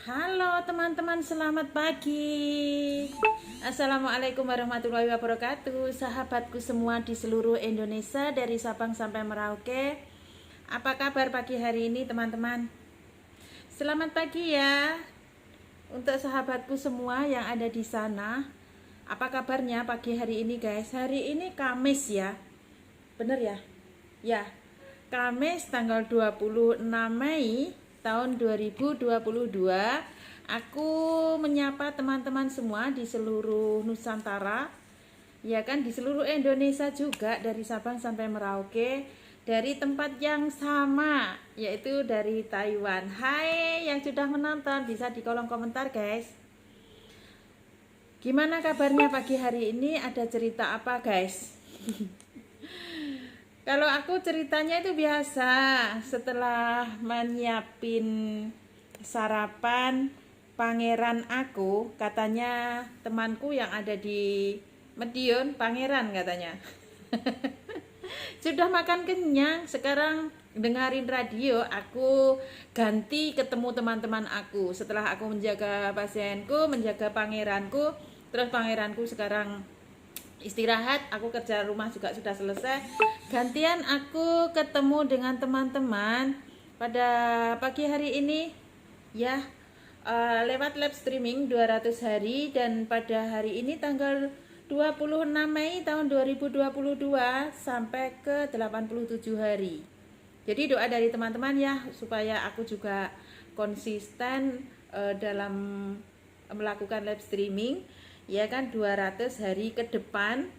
Halo teman-teman, selamat pagi. Assalamualaikum warahmatullahi wabarakatuh. Sahabatku semua di seluruh Indonesia, dari Sabang sampai Merauke. Apa kabar pagi hari ini teman-teman? Selamat pagi ya untuk sahabatku semua yang ada di sana. Apa kabarnya pagi hari ini guys? Hari ini Kamis ya. Bener ya? Ya, Kamis tanggal 26 Mei tahun 2022. Aku menyapa teman-teman semua di seluruh Nusantara, ya kan, di seluruh Indonesia juga, dari Sabang sampai Merauke, dari tempat yang sama, yaitu dari Taiwan. Hai yang sudah menonton, bisa di kolom komentar guys. Gimana kabarnya pagi hari ini? Ada cerita apa guys? Kalau aku ceritanya itu biasa, setelah menyiapin sarapan pangeran aku, katanya temanku yang ada di Medion, pangeran katanya. Sudah makan kenyang, sekarang dengerin radio, aku ganti ketemu teman-teman aku. Setelah aku menjaga pasienku, menjaga pangeranku, terus pangeranku sekarang istirahat, aku kerja rumah juga sudah selesai. Gantian aku ketemu dengan teman-teman pada pagi hari ini ya, lewat live streaming 200 hari, dan pada hari ini tanggal 26 Mei tahun 2022 sampai ke 87 hari. Jadi doa dari teman-teman ya, supaya aku juga konsisten dalam melakukan live streaming, ya kan, 200 hari ke depan.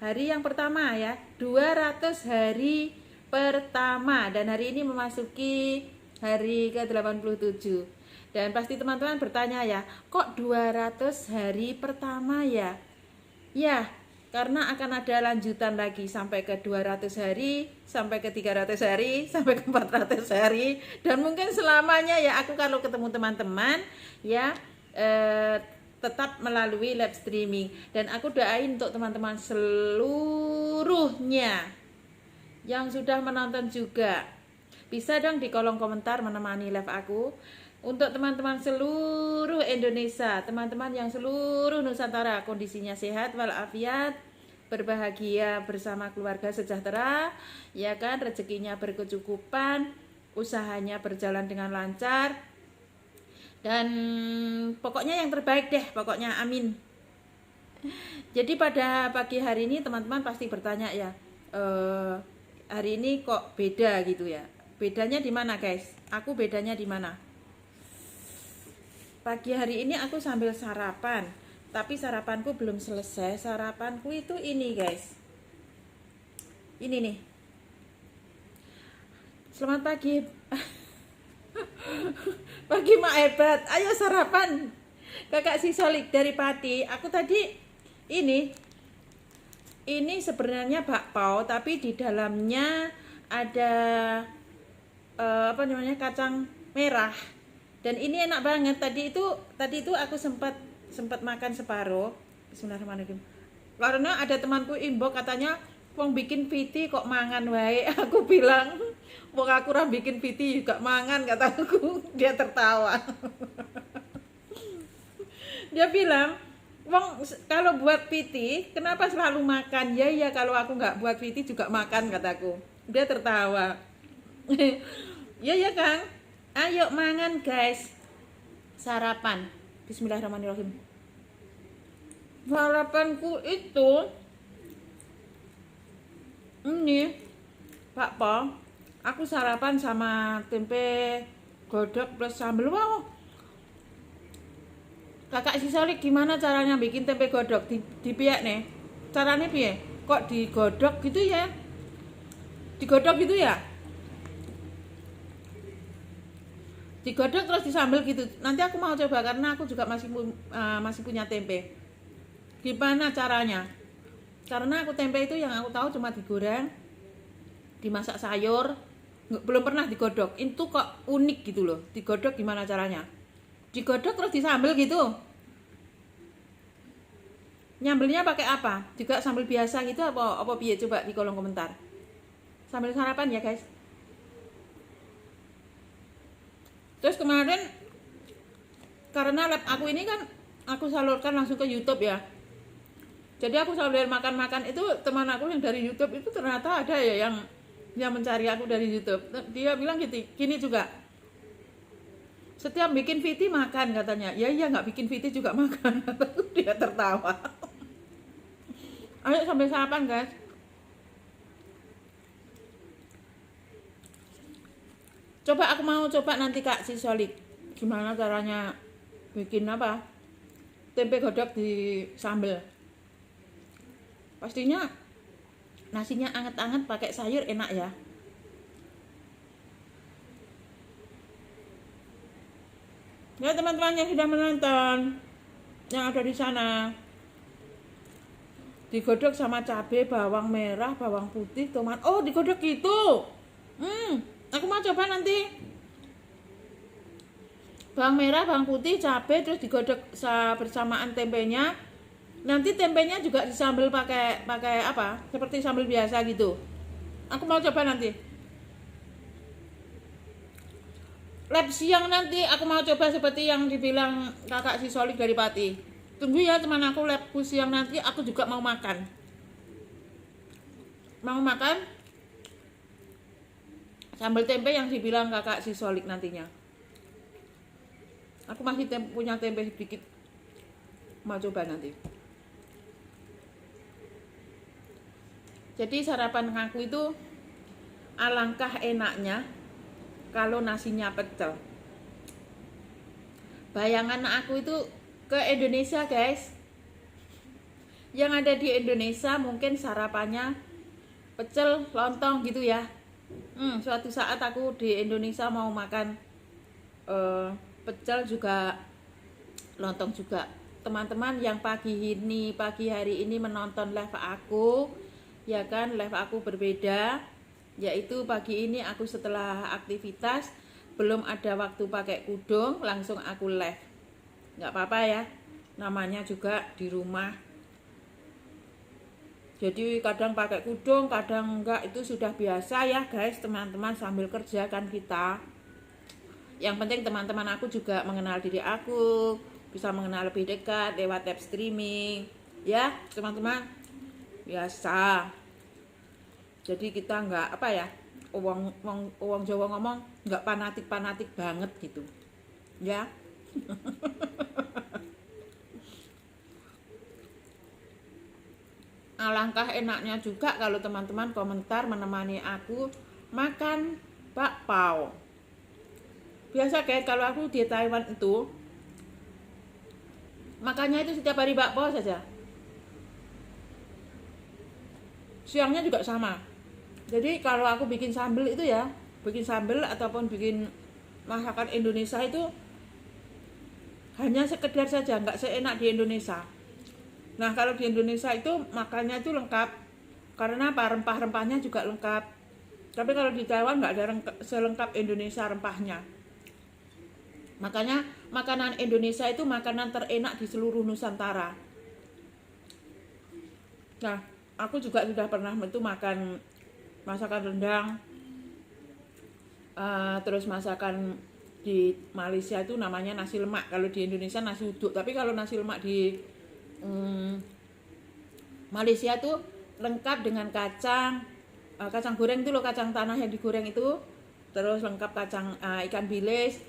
Hari yang pertama ya, 200 hari pertama, dan hari ini memasuki hari ke-87. Dan pasti teman-teman bertanya ya, kok 200 hari pertama ya? Ya, karena akan ada lanjutan lagi sampai ke 200 hari, sampai ke 300 hari, sampai ke 400 hari, dan mungkin selamanya ya aku kalau ketemu teman-teman ya, tetap melalui live streaming. Dan aku doain untuk teman-teman seluruhnya yang sudah menonton juga, bisa dong di kolom komentar menemani live aku. Untuk teman-teman seluruh Indonesia, teman-teman yang seluruh Nusantara, kondisinya sehat walafiat, berbahagia bersama keluarga sejahtera, ya kan, rezekinya berkecukupan, usahanya berjalan dengan lancar, dan pokoknya yang terbaik deh, pokoknya amin. Jadi pada pagi hari ini teman-teman pasti bertanya ya, hari ini kok beda gitu ya. Bedanya di mana guys? Aku bedanya di mana? Pagi hari ini aku sambil sarapan, tapi sarapanku belum selesai. Sarapanku itu ini guys, ini nih. Selamat pagi. Pagi mak hebat, ayo sarapan. Kakak si Solik dari Pati. Aku tadi ini sebenarnya bakpao, tapi di dalamnya ada apa namanya, kacang merah. Dan ini enak banget. Tadi itu aku sempat makan separuh. Bismillahirrahmanirrahim. Karena ada temanku inbox katanya, wong bikin piti kok mangan wae. Aku bilang, wong aku ora bikin piti juga mangan, kataku. Dia tertawa. Dia bilang, wong kalau buat piti kenapa selalu makan? Ya ya, kalau aku nggak buat piti juga makan, kataku. Dia tertawa. Ya ya Kang, ayo mangan guys, sarapan. Bismillahirrahmanirrahim. Sarapanku itu ini bakpao. Aku sarapan sama tempe godok plus sambal. Wow, kakak si Solik gimana caranya bikin tempe godok di piak nih? Caranya piye? Kok digodok gitu ya? Digodok gitu ya? Digodok terus disambel gitu. Nanti aku mau coba karena aku juga masih punya tempe. Gimana caranya? Karena aku tempe itu yang aku tahu cuma digoreng, dimasak sayur, belum pernah digodok. Itu kok unik gitu loh. Digodok gimana caranya? Digodok terus disambel gitu. Nyambelnya pakai apa? Juga sambal biasa gitu apa piye? Coba di kolom komentar. Sambil sarapan ya guys. Terus kemarin karena lab aku ini kan aku salurkan langsung ke YouTube ya. Jadi aku sambil makan-makan itu, teman aku yang dari YouTube itu ternyata ada ya yang mencari aku dari YouTube. Dia bilang gitu, gini juga. Setiap bikin VT makan katanya. Ya iya, nggak bikin VT juga makan. Dia tertawa. Ayo sambil sarapan guys. Coba aku mau coba nanti Kak si Solik. Gimana caranya bikin apa? Tempe godok di sambal. Pastinya nasinya anget-anget pakai sayur enak ya. Ya teman-teman yang sudah menonton, yang ada di sana, digodok sama cabai, bawang merah, bawang putih, tomat. Oh digodok gitu. Aku mau coba nanti. Bawang merah, bawang putih, cabai, terus digodok bersamaan tempenya. Nanti tempenya juga disambel pakai apa? Seperti sambal biasa gitu. Aku mau coba nanti. Lab siang nanti aku mau coba seperti yang dibilang kakak si Solik dari Pati. Tunggu ya teman aku, labku siang nanti aku juga mau makan. Mau makan sambal tempe yang dibilang kakak si Solik nantinya. Aku masih punya tempe sedikit. Mau coba nanti. Jadi sarapan aku itu alangkah enaknya kalau nasinya pecel. Bayangan aku itu ke Indonesia guys. Yang ada di Indonesia mungkin sarapannya pecel, lontong gitu ya. Suatu saat aku di Indonesia mau makan pecel juga, lontong juga. Teman-teman yang pagi hari ini menonton live aku, ya kan, live aku berbeda, yaitu pagi ini aku setelah aktivitas belum ada waktu pakai kudung, langsung aku live. Nggak apa-apa ya, namanya juga di rumah. Jadi kadang pakai kudung, kadang enggak, itu sudah biasa ya guys teman-teman, sambil kerja kan kita. Yang penting teman-teman aku juga mengenal diri aku, bisa mengenal lebih dekat lewat web streaming ya teman-teman, biasa. Jadi kita nggak apa ya, uang Jawa ngomong nggak fanatik banget gitu ya. Alangkah enaknya juga kalau teman-teman komentar menemani aku makan bakpao. Biasa kayak kalau aku di Taiwan itu makannya itu setiap hari bakpao saja. Siangnya juga sama. Jadi kalau aku bikin sambal itu ya, bikin sambal ataupun bikin masakan Indonesia itu hanya sekedar saja, nggak seenak di Indonesia. Nah kalau di Indonesia itu makannya itu lengkap, karena apa, rempah-rempahnya juga lengkap. Tapi kalau di Taiwan nggak ada selengkap Indonesia rempahnya. Makanya makanan Indonesia itu makanan terenak di seluruh Nusantara. Nah aku juga sudah pernah itu makan masakan rendang, terus masakan di Malaysia itu namanya nasi lemak, kalau di Indonesia nasi uduk. Tapi kalau nasi lemak di Malaysia itu lengkap dengan kacang goreng itu loh, kacang tanah yang digoreng itu, terus lengkap kacang ikan bilis,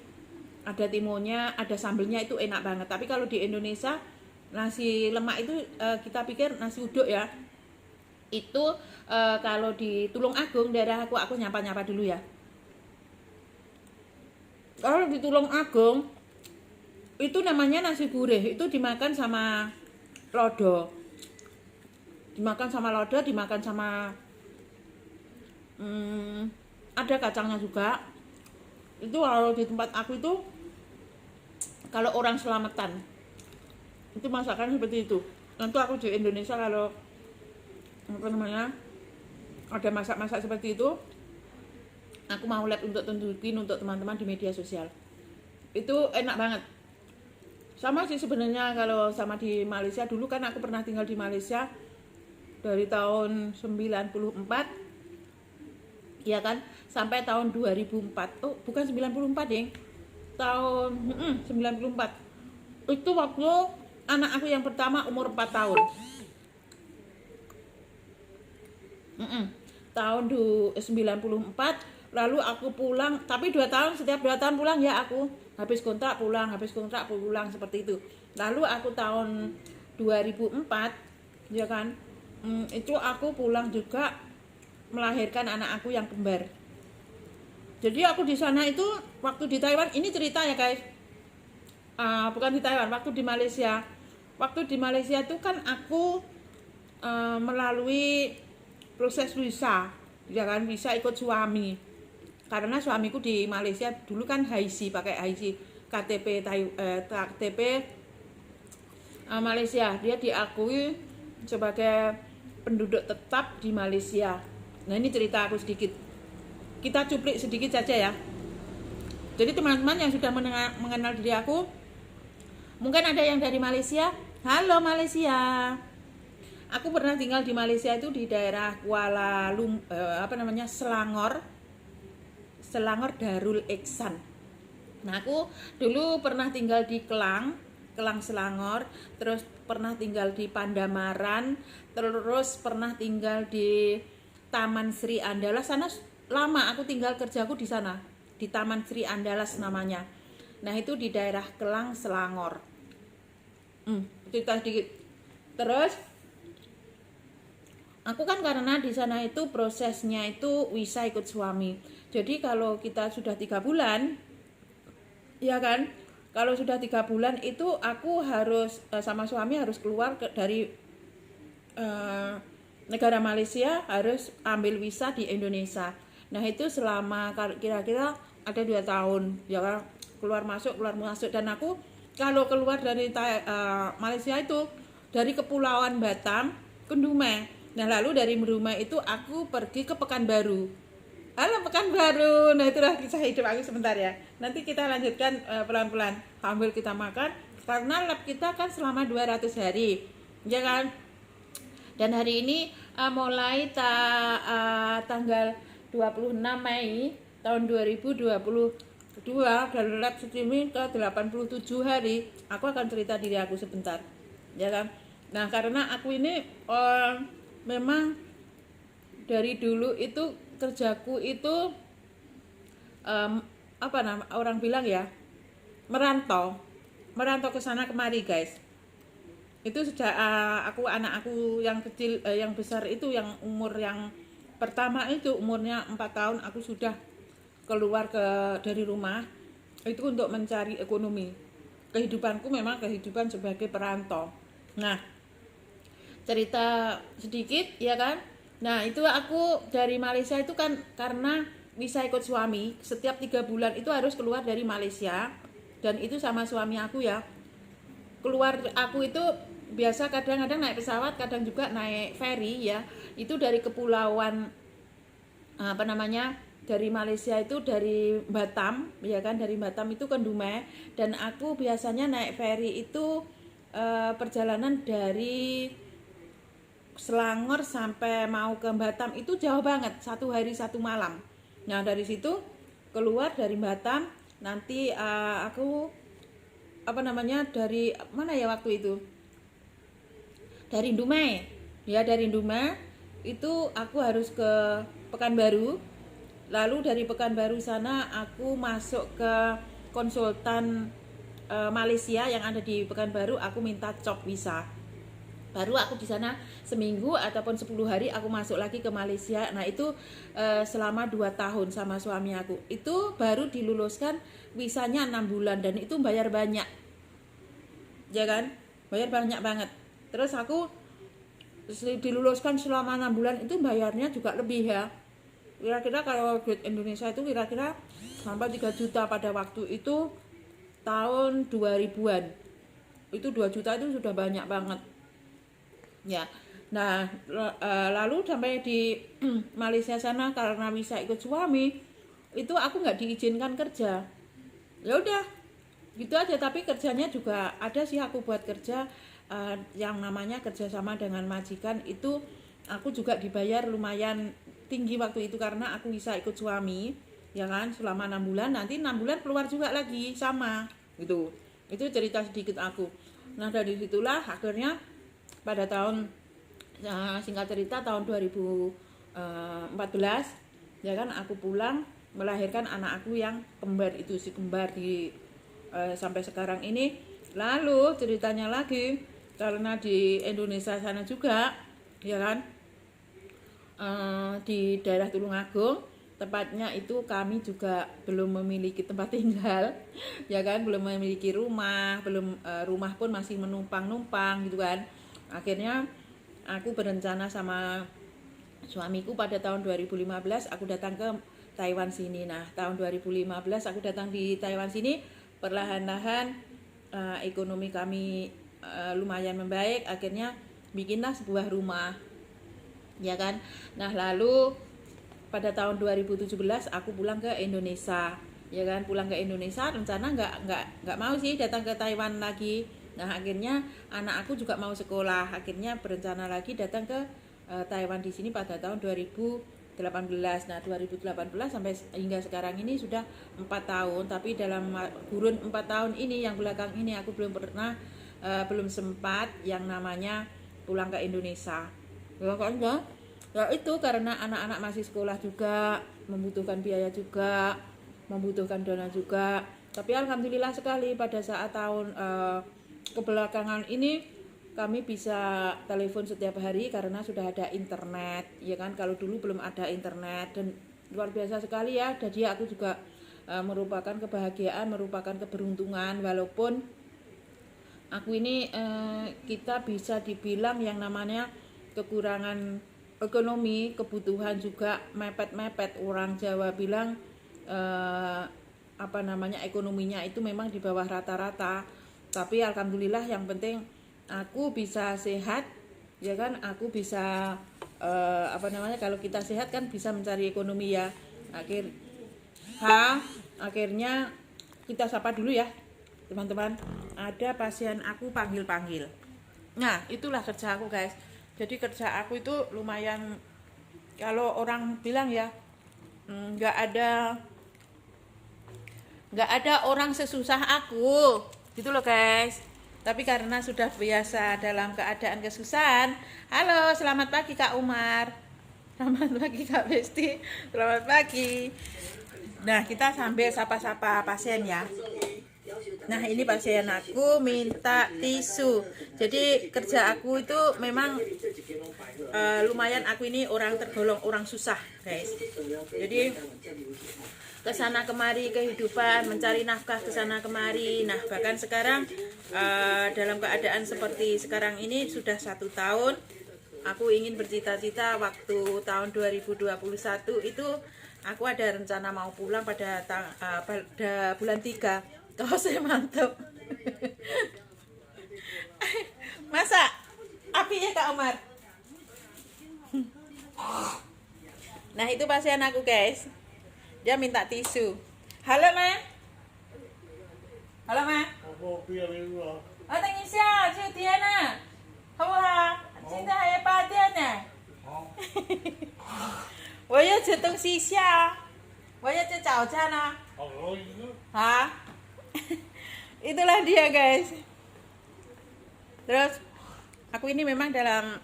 ada timunnya, ada sambelnya, itu enak banget. Tapi kalau di Indonesia nasi lemak itu kita pikir nasi uduk ya. Itu kalau di Tulung Agung daerah aku nyapa dulu ya. Kalau di Tulung Agung itu namanya nasi gurih, itu dimakan sama lodo. Dimakan sama ada kacangnya juga. Itu kalau di tempat aku itu kalau orang selamatan itu masakan seperti itu. Nanti aku di Indonesia kalau apa namanya ada masak-masak seperti itu, aku mau lihat untuk tunjukin untuk teman-teman di media sosial. Itu enak banget. Sama sih sebenarnya kalau sama di Malaysia. Dulu kan aku pernah tinggal di Malaysia dari tahun 94 ya kan, sampai tahun 2004. Oh bukan 94 deh, tahun 94 Itu waktu anak aku yang pertama umur 4 tahun. Mm-mm. Tahun 94, lalu aku pulang, tapi 2 tahun, setiap 2 tahun pulang ya aku. Habis kontrak pulang seperti itu. Lalu aku tahun 2004, ya kan, itu aku pulang juga melahirkan anak aku yang kembar. Jadi aku di sana itu waktu di Taiwan, ini cerita ya guys. Bukan di Taiwan, waktu di Malaysia. Waktu di Malaysia itu kan aku melalui proses visa, ya kan, bisa ikut suami. Karena suamiku di Malaysia dulu kan HIC, pakai HIC KTP Malaysia, dia diakui sebagai penduduk tetap di Malaysia. Nah ini cerita aku sedikit, kita cuplik sedikit saja ya. Jadi teman-teman yang sudah mengenal diri aku, mungkin ada yang dari Malaysia. Halo Malaysia. Aku pernah tinggal di Malaysia itu di daerah Selangor Darul Ihsan. Nah, aku dulu pernah tinggal di Kelang Selangor, terus pernah tinggal di Pandamaran, terus pernah tinggal di Taman Sri Andalas. Sana lama aku tinggal, kerjaku di sana, di Taman Sri Andalas namanya. Nah, itu di daerah Kelang Selangor. Cerita sedikit. Terus aku kan karena di sana itu prosesnya itu visa ikut suami. Jadi kalau kita sudah 3 bulan, ya kan, kalau sudah 3 bulan itu aku harus sama suami harus keluar dari negara Malaysia, harus ambil visa di Indonesia. Nah itu selama kira-kira ada 2 tahun, ya kan, keluar masuk. Dan aku kalau keluar dari Malaysia itu dari Kepulauan Batam ke Dumai. Nah lalu dari Dumai itu aku pergi ke Pekanbaru. Halo Pekanbaru. Nah itulah kisah hidup aku sebentar ya. Nanti kita lanjutkan pelan-pelan. Sambil kita makan, karena lab kita kan selama 200 hari, ya kan. Dan hari ini mulai tanggal 26 Mei tahun 2022, dan lab streaming ke 87 hari. Aku akan cerita diri aku sebentar, ya kan. Nah karena aku ini memang dari dulu itu kerjaku itu orang bilang ya, merantau ke sana kemari guys. Itu sejak anak aku yang kecil, yang besar itu, yang umur yang pertama itu umurnya 4 tahun, aku sudah keluar dari rumah itu untuk mencari ekonomi. Kehidupanku memang kehidupan sebagai perantau. Nah cerita sedikit ya kan. Nah itu aku dari Malaysia itu kan karena bisa ikut suami, setiap 3 bulan itu harus keluar dari Malaysia. Dan itu sama suami aku ya, keluar aku itu biasa kadang-kadang naik pesawat, kadang juga naik ferry ya. Itu dari kepulauan dari Malaysia itu, dari Batam ya kan, dari Batam itu ke Dumai. Dan aku biasanya naik ferry itu perjalanan dari Selangor sampai mau ke Batam itu jauh banget, 1 hari 1 malam. Nah dari situ keluar dari Batam, nanti aku dari mana ya waktu itu, dari Dumai ya, dari Dumai itu aku harus ke Pekanbaru. Lalu dari Pekanbaru sana aku masuk ke konsultan Malaysia yang ada di Pekanbaru, aku minta job visa. Baru aku di sana seminggu ataupun 10 hari aku masuk lagi ke Malaysia. Nah itu selama 2 tahun sama suami aku. Itu baru diluluskan visanya 6 bulan, dan itu bayar banyak, ya kan, bayar banyak banget. Terus aku diluluskan selama 6 bulan itu bayarnya juga lebih ya. Kira-kira kalau duit Indonesia itu kira-kira sampai 3 juta pada waktu itu, tahun 2000-an. Itu 2 juta itu sudah banyak banget ya. Nah lalu sampai di Malaysia sana karena bisa ikut suami itu aku nggak diizinkan kerja. Ya udah gitu aja. Tapi kerjanya juga ada sih, aku buat kerja yang namanya kerjasama dengan majikan. Itu aku juga dibayar lumayan tinggi waktu itu karena aku bisa ikut suami ya kan, selama 6 bulan. Nanti 6 bulan keluar juga lagi sama gitu. Itu cerita sedikit aku. Nah dari situlah akhirnya pada tahun singkat cerita tahun 2014 ya kan, aku pulang melahirkan anak aku yang kembar itu, si kembar di sampai sekarang ini. Lalu ceritanya lagi, karena di Indonesia sana juga ya kan, di daerah Tulungagung tepatnya itu kami juga belum memiliki tempat tinggal ya kan, belum memiliki rumah, belum rumah pun masih menumpang-numpang gitu kan. Akhirnya aku berencana sama suamiku pada tahun 2015 aku datang ke Taiwan sini. Nah tahun 2015 aku datang di Taiwan sini, perlahan-lahan ekonomi kami lumayan membaik, akhirnya bikinlah sebuah rumah ya kan. Nah lalu pada tahun 2017 aku pulang ke Indonesia ya kan, pulang ke Indonesia rencana nggak mau sih datang ke Taiwan lagi. Nah akhirnya anak aku juga mau sekolah, akhirnya berencana lagi datang ke Taiwan di sini pada tahun 2018. Nah 2018 sampai hingga sekarang ini sudah 4 tahun, tapi dalam kurun 4 tahun ini yang belakang ini aku belum pernah belum sempat yang namanya pulang ke Indonesia. Ya itu karena anak-anak masih sekolah juga, membutuhkan biaya juga, membutuhkan dana juga. Tapi alhamdulillah sekali pada saat tahun kebelakangan ini kami bisa telepon setiap hari karena sudah ada internet ya kan. Kalau dulu belum ada internet, dan luar biasa sekali ya. Jadi aku juga merupakan kebahagiaan, merupakan keberuntungan, walaupun aku ini kita bisa dibilang yang namanya kekurangan ekonomi, kebutuhan juga mepet-mepet. Orang Jawa bilang ekonominya itu memang di bawah rata-rata. Tapi alhamdulillah yang penting aku bisa sehat ya kan, aku bisa kalau kita sehat kan bisa mencari ekonomi ya. Akhirnya kita sapa dulu ya teman-teman. Ada pasien aku panggil-panggil. Nah itulah kerja aku guys. Jadi kerja aku itu lumayan, kalau orang bilang ya nggak ada orang sesusah aku gitu loh guys. Tapi karena sudah biasa dalam keadaan kesusahan. Halo, selamat pagi Kak Umar, selamat pagi Kak Besti, selamat pagi. Nah kita sambil sapa-sapa pasien ya. Nah ini pasien aku minta tisu. Jadi kerja aku itu memang lumayan, aku ini orang tergolong orang susah guys. Jadi kesana kemari kehidupan, mencari nafkah kesana kemari. Nah bahkan sekarang dalam keadaan seperti sekarang ini sudah 1 tahun. Aku ingin bercita-cita waktu tahun 2021 itu aku ada rencana mau pulang pada bulan 3. Oh saya mantap. Masa apinya Kak Omar. Nah itu pasien aku guys, dia minta tisu. Halo Ma. Halo Ma. Oh等一下这天呢好不好？现在还8点呢。我要吃东西下，我要吃早餐啊。Hah? Itulah dia guys. Terus aku ini memang dalam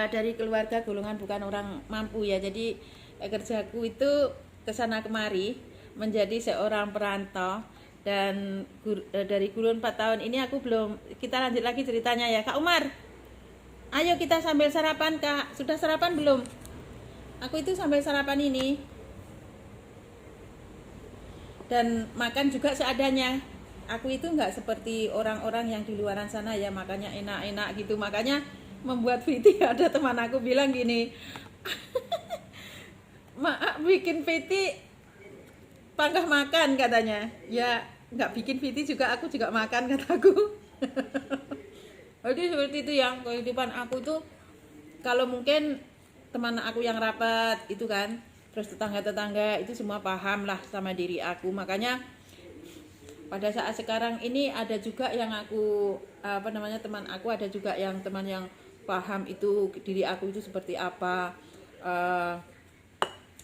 dari keluarga golongan bukan orang mampu ya. Jadi kerjaku itu kesana kemari menjadi seorang perantau. Dan dari kurun 4 tahun ini aku belum. Kita lanjut lagi ceritanya ya Kak Umar. Ayo kita sambil sarapan Kak. Sudah sarapan belum? Aku itu sambil sarapan ini. Dan makan juga seadanya. Aku itu nggak seperti orang-orang yang di luaran sana ya, makanya enak-enak gitu. Makanya membuat VT ada teman aku bilang gini, maaf bikin VT panggah makan katanya. Ya nggak bikin VT juga aku juga makan kataku. Jadi seperti itu yang kehidupan aku tuh. Kalau mungkin teman aku yang rapat itu kan, terus tetangga-tetangga itu semua paham lah sama diri aku. Makanya pada saat sekarang ini ada juga yang aku teman aku, ada juga yang teman yang paham itu diri aku itu seperti apa,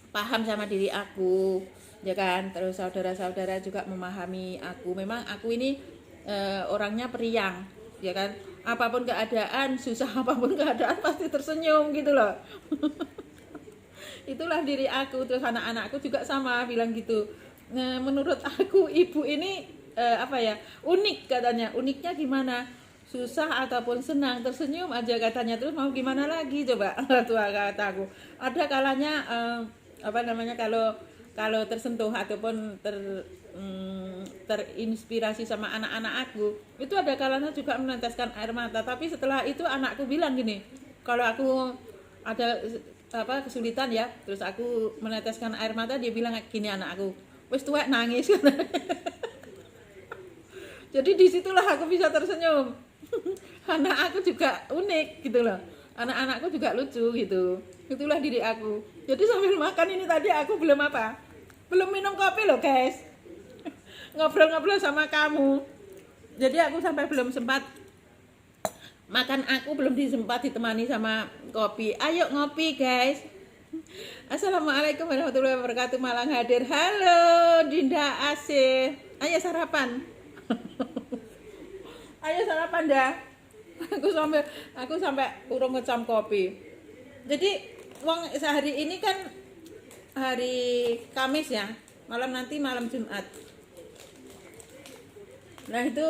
paham sama diri aku. ya kan. Terus saudara-saudara juga memahami aku. Memang aku ini orangnya periang, ya kan. Apapun keadaan, susah apapun keadaan pasti tersenyum gitu loh. Itulah diri aku. Terus anak-anakku juga sama bilang gitu. Menurut aku ibu ini apa ya, unik katanya. Uniknya gimana? Susah ataupun senang tersenyum aja katanya. Terus mau gimana lagi coba? Tua kataku. Ada kalanya apa namanya, kalau kalau tersentuh ataupun terinspirasi sama anak-anak aku, itu ada kalanya juga meneteskan air mata. Tapi setelah itu anakku bilang gini, kalau aku ada apa kesulitan ya, terus aku meneteskan air mata, dia bilang gini anak aku, wes tuwek nangis. Jadi disitulah aku bisa tersenyum. Anak aku juga unik gitu loh, anak-anakku juga lucu gitu. Itulah diri aku. Jadi sambil makan ini tadi aku belum apa, belum minum kopi loh guys. Ngobrol-ngobrol sama kamu. Jadi aku sampai belum sempat makan, aku belum disempat ditemani sama kopi. Ayo ngopi guys. Assalamualaikum warahmatullahi wabarakatuh. Malang hadir. Halo Dinda Asih. Ayo sarapan. Ayo sarapan dah. Aku sampai urung ngecam kopi. Jadi wong sehari ini kan hari Kamis ya. Malam nanti malam Jumat. Nah itu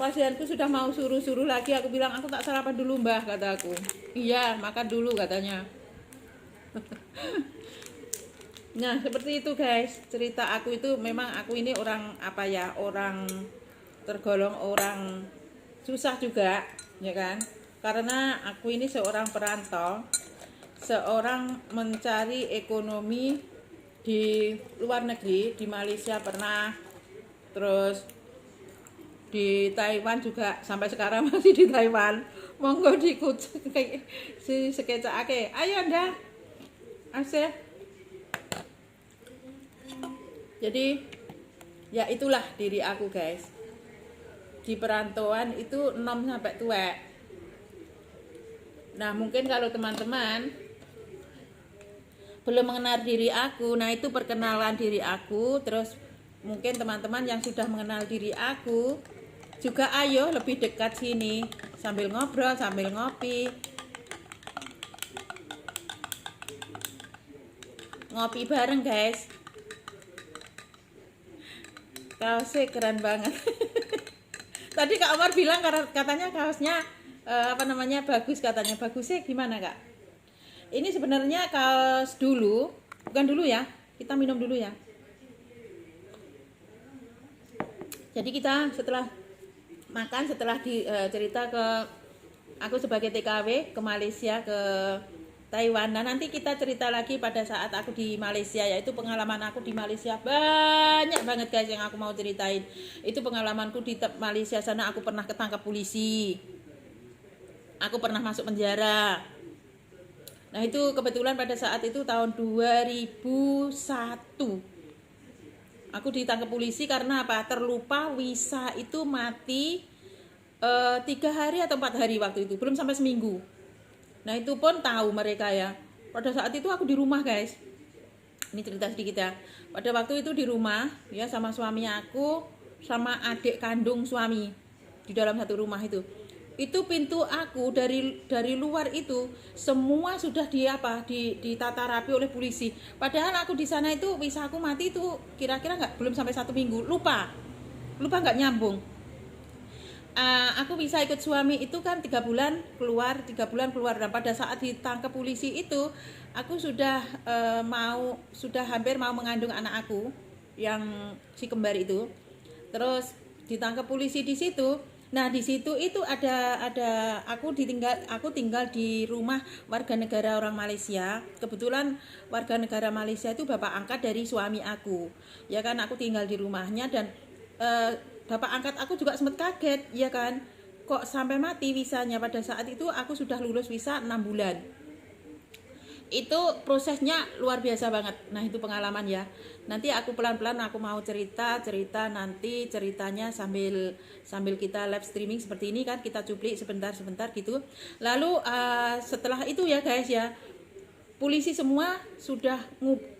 pasienku sudah mau suruh-suruh lagi. Aku bilang aku tak sarapan dulu mbah, kata aku. Iya makan dulu katanya. Nah seperti itu guys, cerita aku itu. Memang aku ini orang apa ya, orang tergolong orang susah juga ya kan, karena aku ini seorang perantau, seorang mencari ekonomi di luar negeri. Di Malaysia pernah, terus di Taiwan juga, sampai sekarang masih di Taiwan. Monggo si sekecake. Ayo Anda Asih. Jadi ya itulah diri aku guys. Di perantauan itu nom sampai tuwek. Nah mungkin kalau teman-teman belum mengenal diri aku, nah itu perkenalan diri aku. Terus mungkin teman-teman yang sudah mengenal diri aku juga, ayo lebih dekat sini sambil ngobrol, sambil ngopi. Ngopi bareng guys. Kaosnya keren banget. Tadi Kak Omar bilang katanya kaosnya apa namanya bagus katanya. Bagusnya gimana Kak? Ini sebenarnya kaos dulu, bukan dulu ya. Kita minum dulu ya. Jadi kita setelah makan, setelah cerita ke aku sebagai TKW ke Malaysia, ke Taiwan. Nah nanti kita cerita lagi pada saat aku di Malaysia, yaitu pengalaman aku di Malaysia. Banyak banget guys yang aku mau ceritain. Itu pengalamanku di Malaysia sana. Aku pernah ketangkap polisi, aku pernah masuk penjara. Nah itu kebetulan pada saat itu tahun 2001 aku ditangkap polisi karena apa? Terlupa visa itu mati 3 hari atau 4 hari waktu itu, belum sampai seminggu. Nah itu pun tahu mereka ya. Pada saat itu aku di rumah guys. Ini cerita sedikit ya. Pada waktu itu di rumah ya sama suami aku, sama adik kandung suami, di dalam satu rumah itu. Itu pintu aku dari luar itu semua sudah ditata rapi oleh polisi. Padahal aku di sana itu visa aku mati itu kira-kira belum sampai 1 minggu. Lupa nggak nyambung. Aku bisa ikut suami itu kan 3 bulan keluar. Dan pada saat ditangkap polisi itu aku sudah hampir mau mengandung anak aku yang si kembar itu. Terus ditangkap polisi di situ. Nah di situ itu ada aku tinggal di rumah warga negara orang Malaysia. Kebetulan warga negara Malaysia itu bapak angkat dari suami aku. Ya kan, aku tinggal di rumahnya dan bapak angkat aku juga sempat kaget, ya kan, kok sampai mati visanya. Pada saat itu aku sudah lulus visa 6 bulan. Itu prosesnya luar biasa banget. Nah itu pengalaman ya. Nanti aku pelan-pelan aku mau cerita nanti ceritanya sambil kita live streaming seperti ini kan, kita cuplik sebentar gitu. Lalu setelah itu ya guys ya, polisi semua sudah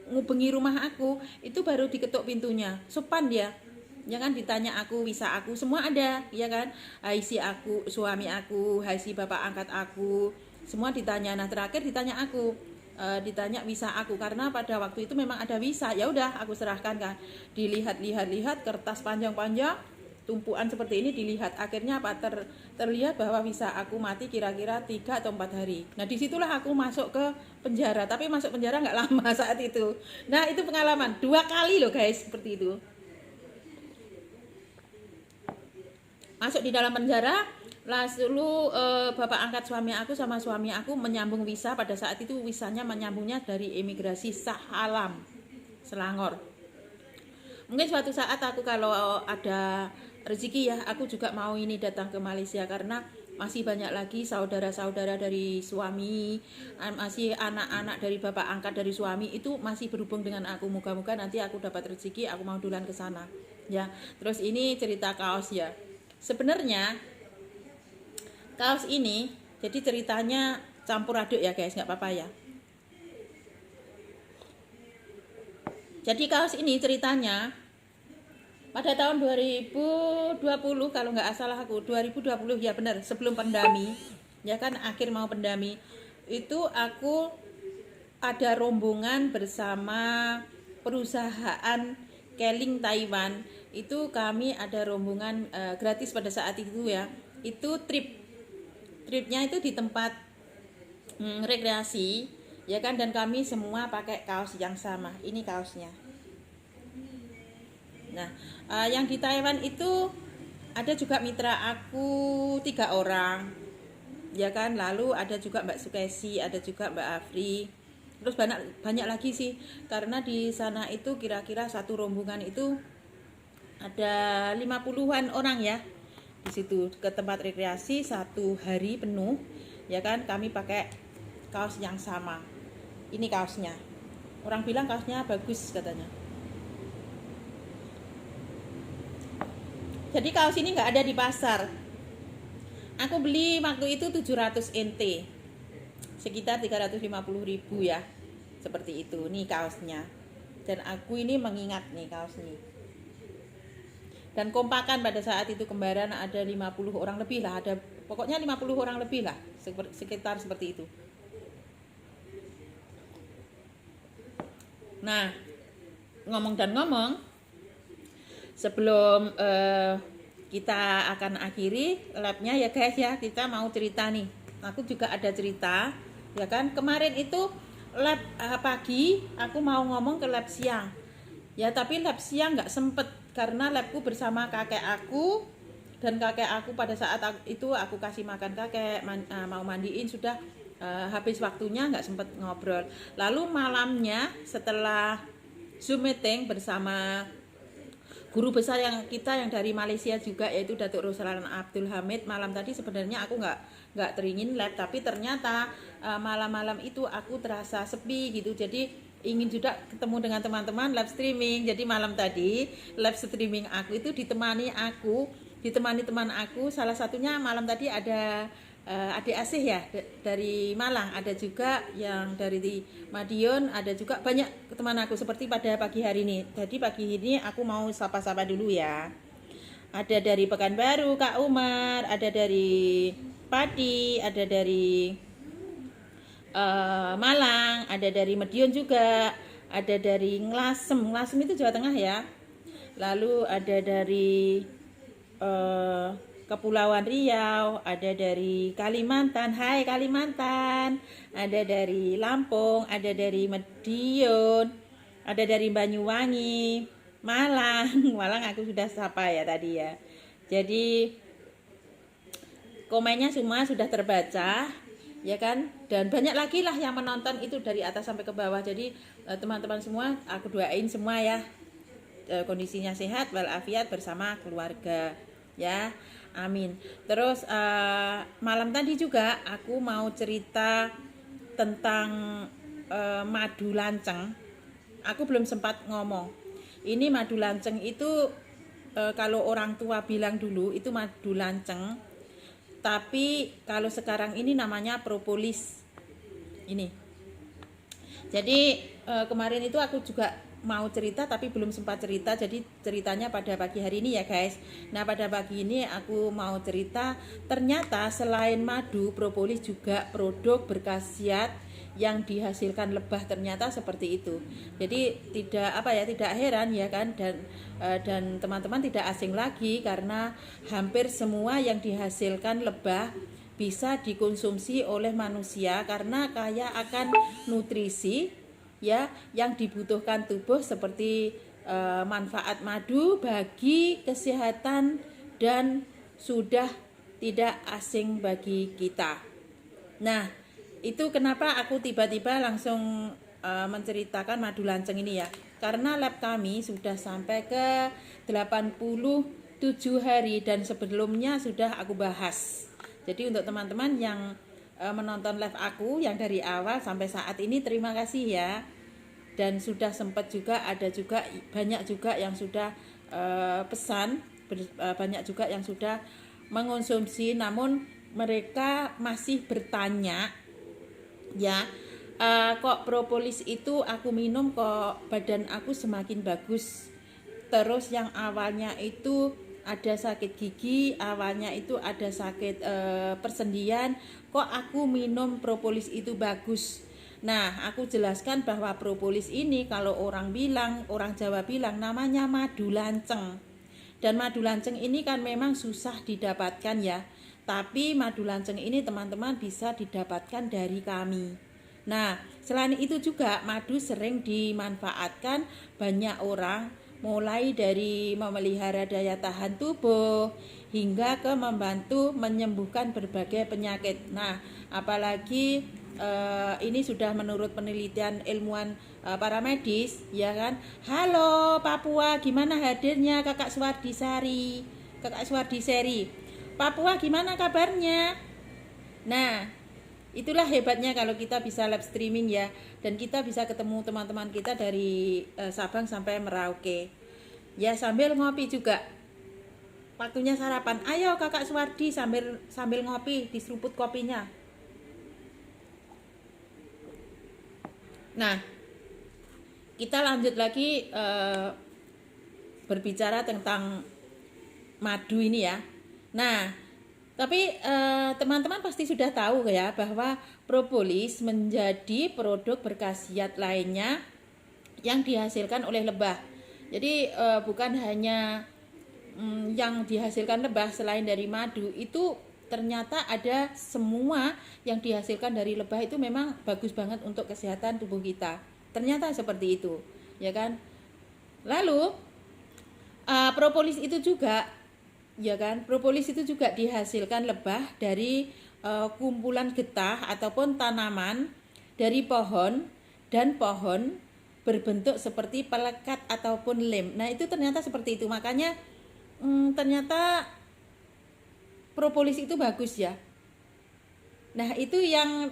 ngubengi rumah aku, itu baru diketuk pintunya. Sopan dia. Ya kan, ditanya aku, visa aku, semua ada, ya kan. IC aku, suami aku, IC bapak angkat aku, semua ditanya. Nah, terakhir ditanya aku, ditanya visa aku, karena pada waktu itu memang ada visa. Ya udah, aku serahkan kan. Dilihat kertas panjang-panjang, tumpuan seperti ini dilihat. Akhirnya apa, terlihat bahwa visa aku mati kira-kira 3 atau 4 hari. Nah, disitulah aku masuk ke penjara. Tapi masuk penjara nggak lama saat itu. Nah, itu pengalaman 2 kali loh guys, seperti itu. Masuk di dalam penjara, lalu bapak angkat suami aku sama suami aku menyambung visa. Pada saat itu visanya menyambungnya dari imigrasi Shah Alam, Selangor. Mungkin suatu saat aku kalau ada rezeki ya, aku juga mau ini datang ke Malaysia, karena masih banyak lagi saudara-saudara dari suami, masih anak-anak dari bapak angkat dari suami itu masih berhubung dengan aku. Moga-moga nanti aku dapat rezeki, aku mau duluan ke sana ya. Terus ini cerita kaos ya. Sebenarnya kaos ini jadi ceritanya campur aduk ya guys, nggak apa-apa ya. Jadi kaos ini ceritanya pada tahun 2020 kalau nggak salah aku, 2020 ya benar, sebelum pandemi ya kan, akhir mau pandemi itu aku ada rombongan bersama perusahaan Keling Taiwan. Itu kami ada rombongan gratis pada saat itu ya. Itu tripnya itu di tempat rekreasi ya kan, dan kami semua pakai kaos yang sama. Ini kaosnya. Nah, yang di Taiwan itu ada juga mitra aku 3 orang ya kan. Lalu ada juga Mbak Sukesi, ada juga Mbak Afri. Terus banyak lagi sih, karena di sana itu kira-kira satu rombongan itu ada 50-an orang ya. Di situ ke tempat rekreasi 1 hari penuh ya kan, kami pakai kaos yang sama. Ini kaosnya. Orang bilang kaosnya bagus katanya. Jadi kaos ini nggak ada di pasar. Aku beli waktu itu 700 NT, sekitar 350.000 ya, seperti itu. Nih kaosnya, dan aku ini mengingat nih kaos ini. Dan kompakan pada saat itu kembaran ada 50 orang lebih lah, ada pokoknya 50 orang lebih lah, sekitar seperti itu. Nah, ngomong dan ngomong, sebelum kita akan akhiri labnya ya guys ya, kita mau cerita nih. Aku juga ada cerita ya kan. Kemarin itu lab pagi aku mau ngomong ke lab siang ya, tapi lab siang nggak sempet karena labku bersama kakek aku, dan kakek aku pada saat itu aku kasih makan kakek, mau mandiin sudah habis waktunya, nggak sempet ngobrol. Lalu malamnya setelah Zoom meeting bersama guru besar yang dari Malaysia juga, yaitu Datuk Roslan Abdul Hamid, malam tadi sebenarnya aku nggak teringin lab, tapi ternyata malam-malam itu aku terasa sepi gitu, jadi ingin juga ketemu dengan teman-teman live streaming. Jadi malam tadi live streaming aku itu ditemani teman aku, salah satunya malam tadi ada adik Asih ya dari Malang, ada juga yang dari di Madiun, ada juga banyak teman aku seperti pada pagi hari ini. Jadi pagi ini aku mau sapa-sapa dulu ya. Ada dari Pekanbaru Kak Umar, ada dari Padi, ada dari Malang, ada dari Madiun juga, ada dari Nglasem itu Jawa Tengah ya. Lalu ada dari Kepulauan Riau, ada dari Kalimantan, hai Kalimantan, ada dari Lampung, ada dari Madiun, ada dari Banyuwangi, Malang aku sudah sapa ya tadi ya. Jadi komennya semua sudah terbaca ya kan, dan banyak lagi lah yang menonton itu dari atas sampai ke bawah. Jadi teman-teman semua aku doain semua ya kondisinya sehat walafiat bersama keluarga ya, amin. Terus malam tadi juga aku mau cerita tentang madu lanceng. Aku belum sempat ngomong. Ini madu lanceng itu kalau orang tua bilang dulu itu madu lanceng, tapi kalau sekarang ini namanya propolis. Ini Jadi kemarin itu aku juga mau cerita tapi belum sempat cerita, jadi ceritanya pada pagi hari ini ya guys. Nah pada pagi ini aku mau cerita, ternyata selain madu, propolis juga produk berkhasiat yang dihasilkan lebah, ternyata seperti itu. Jadi tidak heran ya kan, dan teman-teman tidak asing lagi karena hampir semua yang dihasilkan lebah bisa dikonsumsi oleh manusia karena kaya akan nutrisi ya yang dibutuhkan tubuh, seperti manfaat madu bagi kesehatan dan sudah tidak asing bagi kita. Nah, itu kenapa aku tiba-tiba langsung menceritakan madu lanceng ini ya. Karena lab kami sudah sampai ke 87 hari dan sebelumnya sudah aku bahas. Jadi untuk teman-teman yang menonton live aku yang dari awal sampai saat ini, terima kasih ya. Dan sudah sempat juga ada juga banyak juga yang sudah pesan, banyak juga yang sudah mengonsumsi, namun mereka masih bertanya ya, kok propolis itu aku minum kok badan aku semakin bagus. Terus yang awalnya itu ada sakit gigi, awalnya itu ada sakit persendian, kok aku minum propolis itu bagus. Nah, aku jelaskan bahwa propolis ini kalau orang Jawa bilang namanya madu lanceng. Dan madu lanceng ini kan memang susah didapatkan ya. Tapi madu lanceng ini teman-teman bisa didapatkan dari kami. Nah, selain itu juga madu sering dimanfaatkan banyak orang, mulai dari memelihara daya tahan tubuh hingga ke membantu menyembuhkan berbagai penyakit. Nah, apalagi ini sudah menurut penelitian ilmuwan para medis ya kan. Halo Papua, gimana hadirnya Kakak Suwardisari, Kakak Suwardiseri. Papua gimana kabarnya? Nah, itulah hebatnya kalau kita bisa live streaming ya, dan kita bisa ketemu teman-teman kita dari Sabang sampai Merauke. Ya sambil ngopi juga. Waktunya sarapan. Ayo Kakak Suwardi sambil ngopi, diseruput kopinya. Nah, kita lanjut lagi berbicara tentang madu ini ya. Nah, tapi teman-teman pasti sudah tahu ya bahwa propolis menjadi produk berkhasiat lainnya yang dihasilkan oleh lebah. Jadi bukan hanya yang dihasilkan lebah, selain dari madu itu ternyata ada semua yang dihasilkan dari lebah itu memang bagus banget untuk kesehatan tubuh kita. Ternyata seperti itu, ya kan? Lalu propolis itu juga, ya kan? Propolis itu juga dihasilkan lebah dari kumpulan getah ataupun tanaman dari pohon, dan pohon berbentuk seperti pelekat ataupun lem. Nah, itu ternyata seperti itu. Makanya ternyata propolis itu bagus ya. Nah, itu yang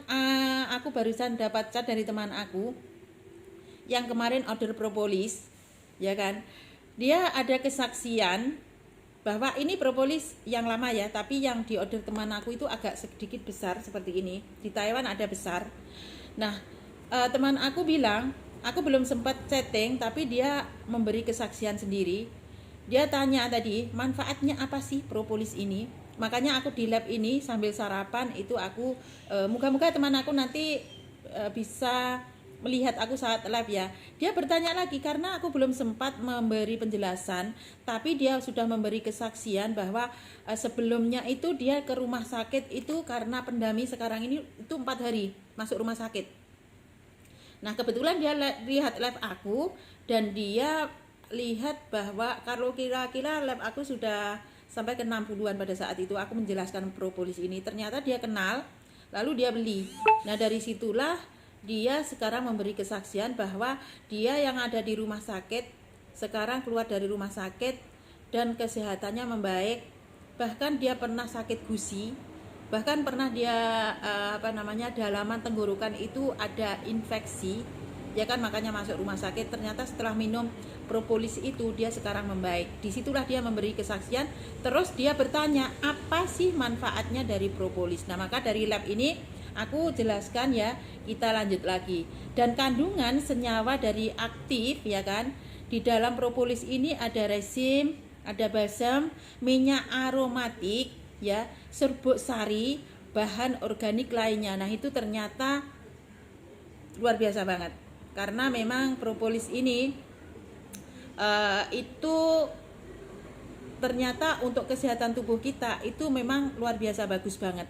aku barusan dapat chat dari teman aku yang kemarin order propolis, ya kan? Dia ada kesaksian bahwa ini propolis yang lama ya, tapi yang di order teman aku itu agak sedikit besar seperti ini. Di Taiwan ada besar. Nah, teman aku bilang, aku belum sempat chatting, tapi dia memberi kesaksian sendiri. Dia tanya tadi, manfaatnya apa sih propolis ini? Makanya aku di lab ini sambil sarapan itu aku moga-moga teman aku nanti bisa melihat aku saat live ya. Dia bertanya lagi karena aku belum sempat memberi penjelasan, tapi dia sudah memberi kesaksian bahwa sebelumnya itu dia ke rumah sakit itu karena pendami sekarang ini itu 4 hari masuk rumah sakit. Nah, kebetulan dia lihat live aku dan dia lihat bahwa kalau kira-kira live aku sudah sampai ke 60-an pada saat itu aku menjelaskan propolis ini. Ternyata dia kenal, lalu dia beli. Nah, dari situlah dia sekarang memberi kesaksian bahwa dia yang ada di rumah sakit sekarang keluar dari rumah sakit dan kesehatannya membaik. Bahkan dia pernah sakit gusi, bahkan pernah dia dalaman tenggorokan itu ada infeksi, ya kan, makanya masuk rumah sakit. Ternyata setelah minum propolis itu dia sekarang membaik. Disitulah dia memberi kesaksian. Terus dia bertanya apa sih manfaatnya dari propolis. Nah, maka dari lab ini Aku jelaskan ya, kita lanjut lagi. Dan kandungan senyawa dari aktif ya kan. Di dalam propolis ini ada resin, ada balsam, minyak aromatik ya, serbuk sari, bahan organik lainnya. Nah, itu ternyata luar biasa banget. Karena memang propolis ini itu ternyata untuk kesehatan tubuh kita itu memang luar biasa bagus banget.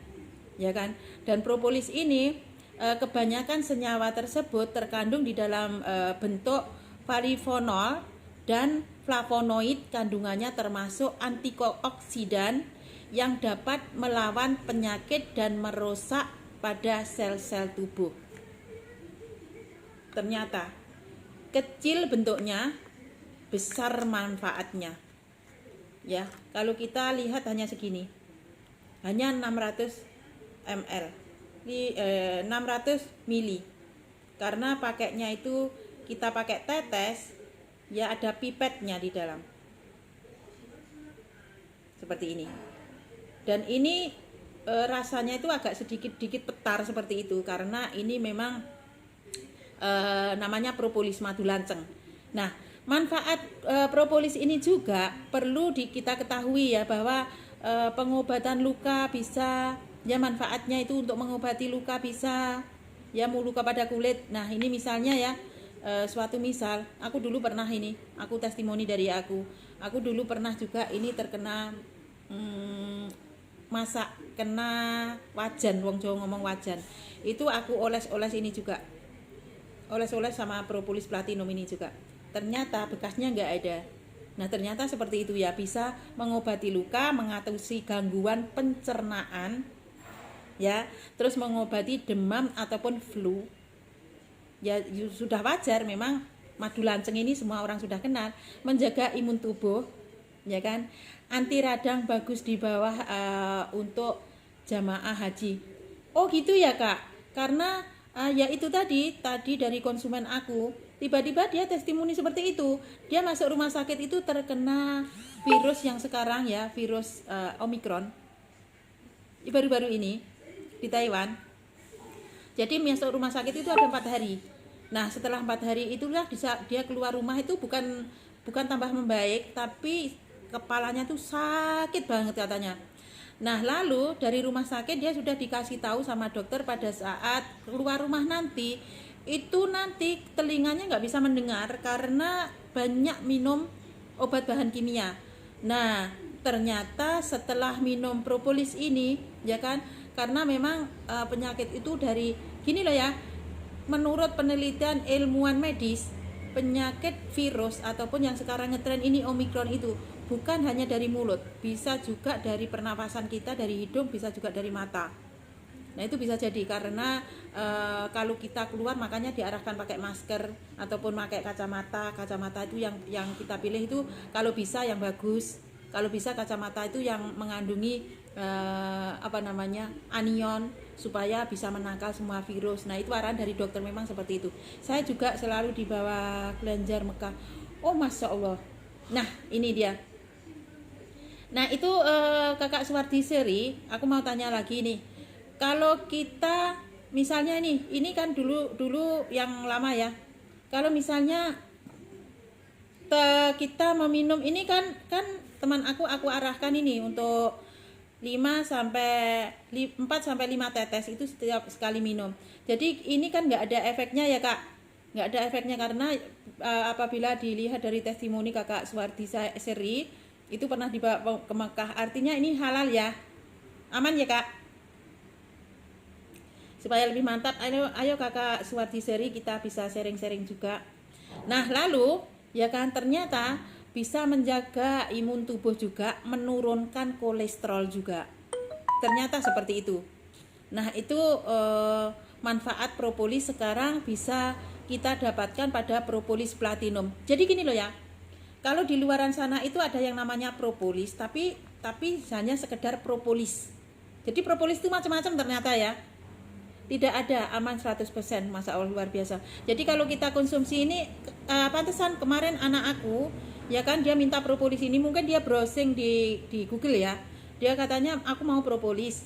Ya kan? Dan propolis ini kebanyakan senyawa tersebut terkandung di dalam bentuk polyphenol dan flavonoid, kandungannya termasuk antioksidan yang dapat melawan penyakit dan merusak pada sel-sel tubuh. Ternyata kecil bentuknya, besar manfaatnya. Ya, kalau kita lihat hanya segini. Hanya 600 ml. 600 mili. Karena pakainya itu kita pakai tetes, ya ada pipetnya di dalam. Seperti ini. Dan ini rasanya itu agak sedikit petar seperti itu karena ini memang namanya propolis madu lanceng. Nah, manfaat propolis ini juga perlu kita ketahui ya, bahwa pengobatan luka bisa, ya manfaatnya itu untuk mengobati luka bisa, ya mau luka pada kulit. Nah, ini misalnya ya, suatu misal, aku dulu pernah ini, aku testimoni dari aku dulu pernah juga ini terkena masak, kena wajan, wong Jawa ngomong wajan. Itu aku oles-oles ini juga, oles-oles sama propolis platinum ini juga. Ternyata bekasnya nggak ada. Nah, ternyata seperti itu ya, bisa mengobati luka, mengatasi gangguan pencernaan, ya, terus mengobati demam ataupun flu. Ya sudah wajar, memang madu lanceng ini semua orang sudah kenal, menjaga imun tubuh, ya kan, anti radang, bagus di bawah untuk jamaah haji. Oh gitu ya Kak, karena ya itu tadi dari konsumen aku, tiba-tiba dia testimoni seperti itu. Dia masuk rumah sakit itu terkena virus yang sekarang ya, virus Omicron baru-baru ini di Taiwan. Jadi masuk rumah sakit itu ada 4 hari. Nah, setelah 4 hari itulah dia keluar rumah itu bukan tambah membaik, tapi kepalanya tuh sakit banget katanya. Nah, lalu dari rumah sakit dia sudah dikasih tahu sama dokter pada saat keluar rumah nanti telinganya nggak bisa mendengar karena banyak minum obat bahan kimia. Nah, ternyata setelah minum propolis ini, ya kan, karena memang penyakit itu dari gini loh ya, menurut penelitian ilmuwan medis, penyakit virus ataupun yang sekarang ngetren ini Omicron itu bukan hanya dari mulut, bisa juga dari pernapasan kita, dari hidung, bisa juga dari mata. Nah, itu bisa jadi karena kalau kita keluar makanya diarahkan pakai masker ataupun pakai kacamata. Kacamata itu yang kita pilih itu kalau bisa yang bagus. Kalau bisa kacamata itu yang mengandungi anion supaya bisa menangkal semua virus. Nah, itu arahan dari dokter memang seperti itu. Saya juga selalu dibawa kelenjar Mekah. Oh, Masya Allah. Nah, ini dia. Nah, itu Kakak Suwardi Seri, aku mau tanya lagi nih. Kalau kita misalnya ini kan dulu yang lama ya. Kalau misalnya kita meminum ini kan teman aku arahkan ini untuk 4 sampai 5 tetes itu setiap sekali minum. Jadi ini kan nggak ada efeknya ya Kak. Nggak ada efeknya karena apabila dilihat dari testimoni Kakak Suwardi Seri itu pernah dibawa ke Mekah, artinya ini halal ya. Aman ya Kak. Supaya lebih mantap, ayo Kakak Suwardi Seri kita bisa sharing-sharing juga. Nah, lalu ya kan ternyata bisa menjaga imun tubuh juga, menurunkan kolesterol juga. Ternyata seperti itu. Nah, itu manfaat propolis sekarang bisa kita dapatkan pada propolis platinum. Jadi gini loh ya. Kalau di luaran sana itu ada yang namanya propolis, tapi hanya sekedar propolis. Jadi propolis itu macam-macam ternyata ya. Tidak ada aman 100%, Masya Allah luar biasa. Jadi kalau kita konsumsi ini, pantesan kemarin anak aku, ya kan dia minta propolis ini, mungkin dia browsing di Google ya. Dia katanya aku mau propolis.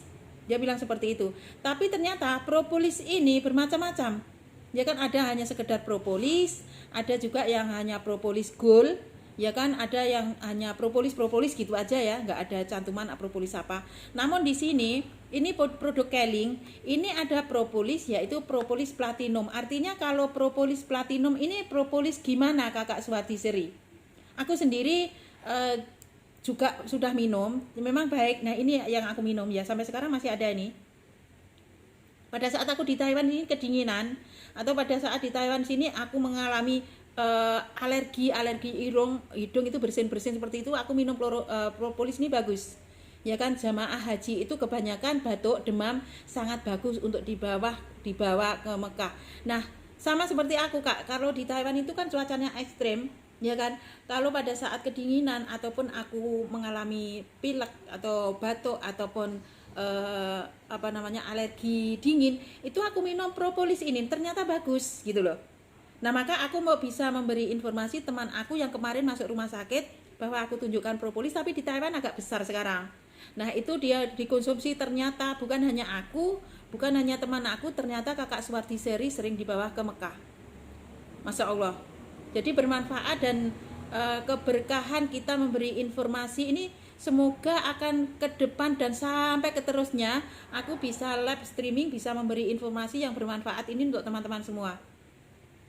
Dia bilang seperti itu. Tapi ternyata propolis ini bermacam-macam. Ya kan, ada hanya sekedar propolis, ada juga yang hanya propolis gold, ya kan, ada yang hanya propolis gitu aja ya, nggak ada cantuman propolis apa. Namun di sini ini produk Keling, ini ada propolis, yaitu propolis platinum. Artinya kalau propolis platinum ini propolis gimana Kakak Suwardi Seri? Aku sendiri juga sudah minum, memang baik. Nah ini yang aku minum ya, sampai sekarang masih ada ini. Pada saat aku di Taiwan ini kedinginan, atau pada saat di Taiwan sini aku mengalami alergi hidung itu bersin seperti itu, aku minum propolis ini bagus. Ya kan, jamaah haji itu kebanyakan batuk, demam, sangat bagus untuk dibawa ke Mekah. Nah, sama seperti aku Kak, kalau di Taiwan itu kan cuacanya ekstrem, ya kan. Kalau pada saat kedinginan ataupun aku mengalami pilek atau batuk ataupun alergi dingin, itu aku minum propolis ini, ternyata bagus gitu loh. Nah, maka aku mau bisa memberi informasi teman aku yang kemarin masuk rumah sakit bahwa aku tunjukkan propolis, tapi di Taiwan agak besar sekarang. Nah, itu dia dikonsumsi, ternyata bukan hanya aku, bukan hanya teman aku, ternyata Kakak Suwardi Seri sering dibawa ke Mekah. Masya Allah. Jadi bermanfaat dan keberkahan kita memberi informasi ini semoga akan ke depan dan sampai keterusnya aku bisa live streaming, bisa memberi informasi yang bermanfaat ini untuk teman-teman semua.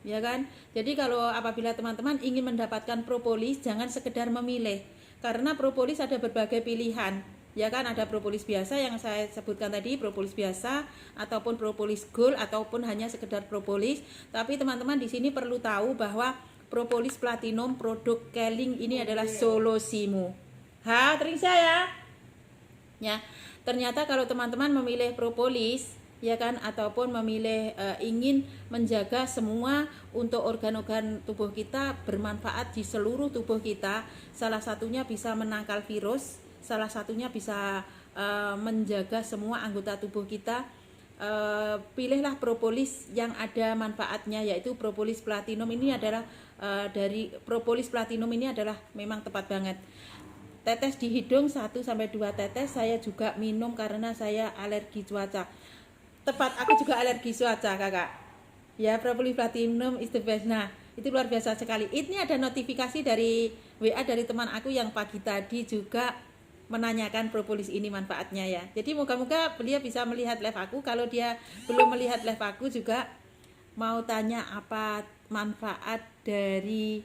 Ya kan? Jadi kalau apabila teman-teman ingin mendapatkan propolis, jangan sekedar memilih, karena propolis ada berbagai pilihan. Ya kan, ada propolis biasa yang saya sebutkan tadi, propolis biasa ataupun propolis gold ataupun hanya sekedar propolis. Tapi teman-teman di sini perlu tahu bahwa propolis platinum produk Keling ini adalah solusimu. Tering saya. Ya, ternyata kalau teman-teman memilih propolis, ya kan, ataupun memilih ingin menjaga semua untuk organ-organ tubuh kita bermanfaat di seluruh tubuh kita, salah satunya bisa menangkal virus, salah satunya bisa menjaga semua anggota tubuh kita. Pilihlah propolis yang ada manfaatnya, yaitu propolis platinum. Ini adalah dari propolis platinum ini adalah memang tepat banget. Tetes di hidung 1-2 tetes saya juga minum karena saya alergi cuaca. Tepat, aku juga alergi cuaca Kakak. Ya, propolis platinum is the best. Nah, itu luar biasa sekali. Ini ada notifikasi dari WA dari teman aku yang pagi tadi juga menanyakan propolis ini manfaatnya ya. Jadi moga-moga beliau bisa melihat live aku. Kalau dia belum melihat live aku juga mau tanya apa manfaat dari,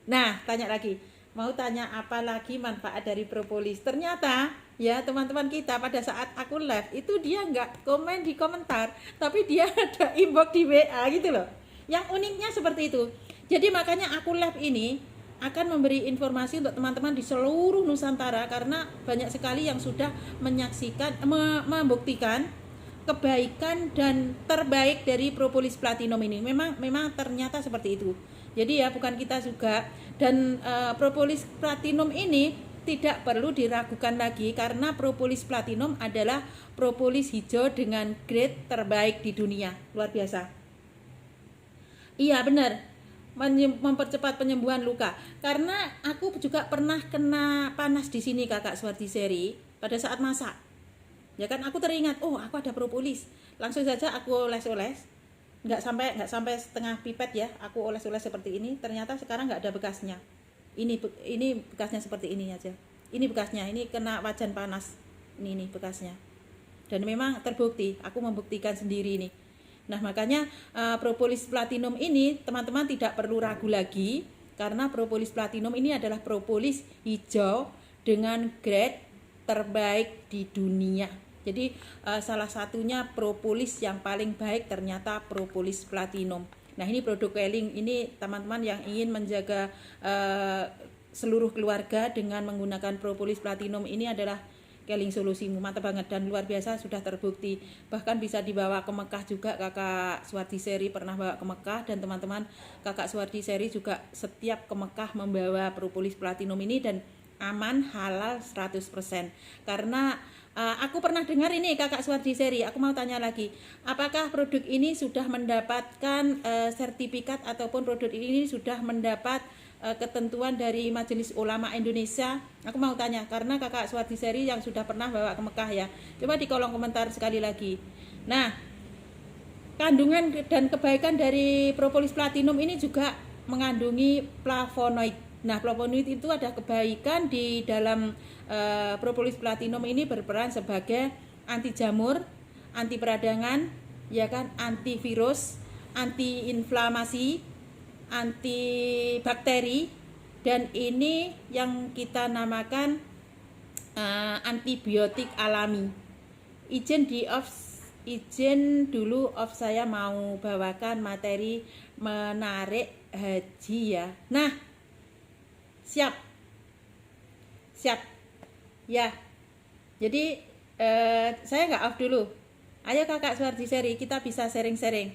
nah tanya lagi, mau tanya apa lagi manfaat dari propolis. Ternyata ya teman-teman kita, pada saat aku live itu dia nggak komen di komentar, tapi dia ada inbox di WA gitu loh. Yang uniknya seperti itu. Jadi makanya aku live ini akan memberi informasi untuk teman-teman di seluruh Nusantara, karena banyak sekali yang sudah menyaksikan, membuktikan kebaikan dan terbaik dari propolis platinum ini. Memang ternyata seperti itu. Jadi ya bukan kita juga, dan propolis platinum ini tidak perlu diragukan lagi, karena propolis platinum adalah propolis hijau dengan grade terbaik di dunia. Luar biasa. Iya benar, mempercepat penyembuhan luka. Karena aku juga pernah kena panas di sini Kakak Suwardi Seri pada saat masak. Ya kan, aku teringat, oh aku ada propolis. Langsung saja aku oles-oles. Nggak sampai setengah pipet ya, aku oles-oles seperti ini. Ternyata sekarang nggak ada bekasnya. Ini bekasnya seperti ini aja. Ini bekasnya, ini kena wajan panas. Ini bekasnya. Dan memang terbukti, aku membuktikan sendiri nih. Nah makanya propolis platinum ini teman-teman tidak perlu ragu lagi, karena propolis platinum ini adalah propolis hijau dengan grade terbaik di dunia. Jadi salah satunya propolis yang paling baik ternyata propolis platinum. Nah ini produk Keling ini teman-teman yang ingin menjaga seluruh keluarga dengan menggunakan propolis platinum ini adalah Keling solusimu, mantap banget dan luar biasa, sudah terbukti. Bahkan bisa dibawa ke Mekah juga. Kakak Suwardi Seri pernah bawa ke Mekah, dan teman-teman Kakak Suwardi Seri juga setiap ke Mekah membawa propolis platinum ini, dan aman, halal 100%. Karena aku pernah dengar ini Kakak Suwardi Seri, aku mau tanya lagi, apakah produk ini sudah mendapatkan sertifikat ataupun produk ini sudah mendapat ketentuan dari Majelis Ulama Indonesia? Aku mau tanya karena Kakak Swartiseri yang sudah pernah bawa ke Mekah ya. Coba di kolom komentar sekali lagi. Nah, kandungan dan kebaikan dari propolis platinum ini juga mengandungi flavonoid. Nah, flavonoid itu ada kebaikan di dalam propolis platinum ini berperan sebagai anti jamur, anti peradangan, ya kan, antivirus, anti inflamasi, anti bakteri, dan ini yang kita namakan antibiotik alami. Izin dulu saya mau bawakan materi menarik haji ya. Nah, siap ya. Jadi saya nggak off dulu. Ayo Kakak Swartiseri, kita bisa sharing-sharing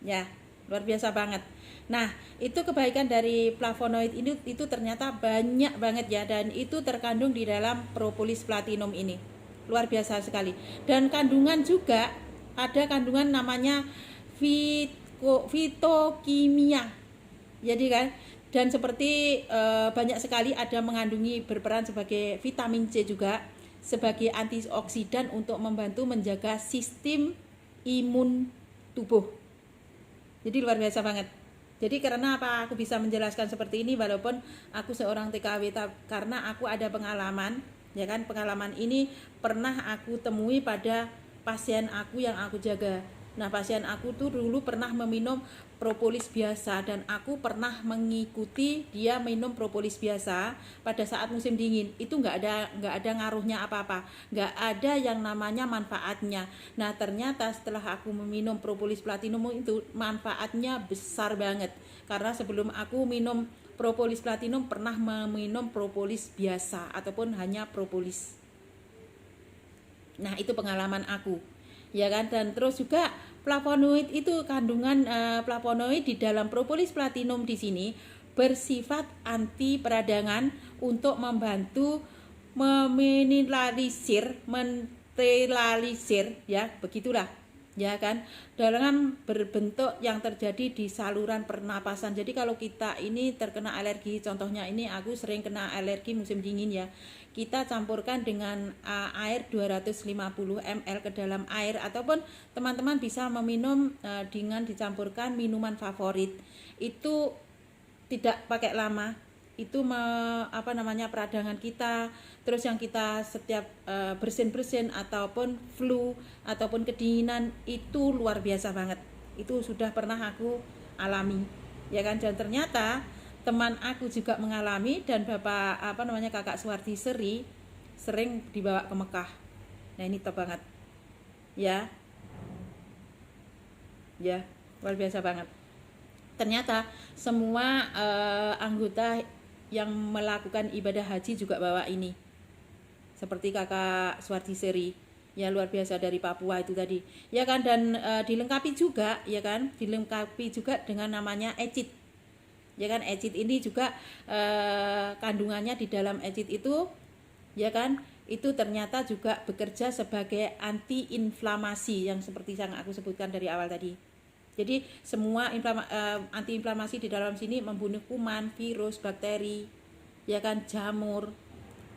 ya, luar biasa banget. Nah, itu kebaikan dari flavonoid ini itu ternyata banyak banget ya, dan itu terkandung di dalam propolis platinum ini, luar biasa sekali. Dan kandungan juga ada kandungan namanya fitokimia, jadi kan, dan seperti banyak sekali ada mengandungi berperan sebagai vitamin C juga, sebagai antioksidan untuk membantu menjaga sistem imun tubuh. Jadi luar biasa banget. Jadi karena apa aku bisa menjelaskan seperti ini, walaupun aku seorang TKW, karena aku ada pengalaman, ya kan, pengalaman ini pernah aku temui pada pasien aku yang aku jaga. Nah, pasien aku tuh dulu pernah meminum propolis biasa, dan aku pernah mengikuti dia minum propolis biasa pada saat musim dingin. Itu nggak ada ngaruhnya apa-apa, nggak ada yang namanya manfaatnya. Nah, ternyata setelah aku meminum propolis platinum itu manfaatnya besar banget. Karena sebelum aku minum propolis platinum pernah meminum propolis biasa ataupun hanya propolis. Nah, itu pengalaman aku, ya kan. Dan terus juga flavonoid itu, kandungan flavonoid di dalam propolis platinum di sini bersifat anti peradangan untuk membantu meminimalisir, ya, begitulah, ya kan, dalam berbentuk yang terjadi di saluran pernapasan. Jadi kalau kita ini terkena alergi, contohnya ini aku sering kena alergi musim dingin ya, kita campurkan dengan air 250 ml ke dalam air, ataupun teman-teman bisa meminum dengan dicampurkan minuman favorit. Itu tidak pakai lama, itu peradangan kita, terus yang kita setiap bersin-bersin ataupun flu ataupun kedinginan itu luar biasa banget. Itu sudah pernah aku alami, ya kan. Dan ternyata teman aku juga mengalami, dan Kakak Swartiseri sering dibawa ke Mekah. Nah, ini top banget ya, luar biasa banget. Ternyata semua anggota yang melakukan ibadah haji juga bawa ini, seperti Kakak Swartiseri ya, luar biasa, dari Papua itu tadi, ya kan. Dan dilengkapi juga, ya kan, dengan namanya ecit, ya kan. Ecit ini juga kandungannya di dalam ecit itu, ya kan, itu ternyata juga bekerja sebagai anti-inflamasi, yang seperti yang aku sebutkan dari awal tadi. Jadi semua anti-inflamasi di dalam sini membunuh kuman, virus, bakteri, ya kan, jamur,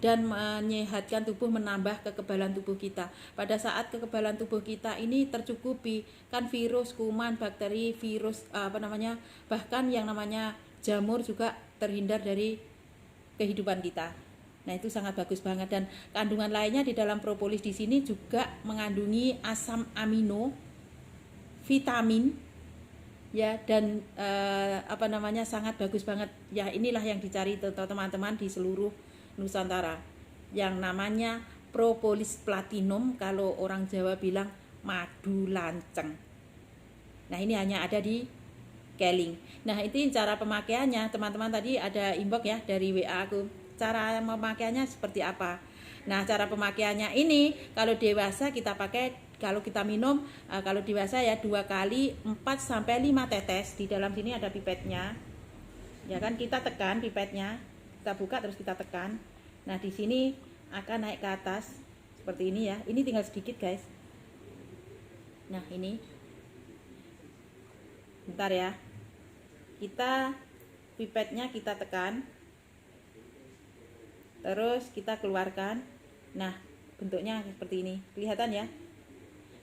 dan menyehatkan tubuh, menambah kekebalan tubuh kita. Pada saat kekebalan tubuh kita ini tercukupi, kan virus, kuman, bakteri, bahkan yang namanya jamur juga terhindar dari kehidupan kita. Nah, itu sangat bagus banget. Dan kandungan lainnya di dalam propolis di sini juga mengandungi asam amino, vitamin, ya, dan sangat bagus banget ya. Inilah yang dicari teman-teman di seluruh Nusantara, yang namanya propolis platinum, kalau orang Jawa bilang madu lanceng. Nah, ini hanya ada di Keling. Nah, itu cara pemakaiannya, teman-teman. Tadi ada inbox ya dari WA aku, cara pemakaiannya seperti apa. Nah, cara pemakaiannya ini, kalau dewasa kita pakai, kalau kita minum, kalau dewasa ya 2 kali 4 sampai 5 tetes. Di dalam sini ada pipetnya, ya kan, kita tekan pipetnya, kita buka terus kita tekan. Nah, di sini akan naik ke atas seperti ini ya. Ini tinggal sedikit guys. Nah, ini bentar ya, kita pipetnya kita tekan, terus kita keluarkan. Nah, bentuknya seperti ini, kelihatan ya.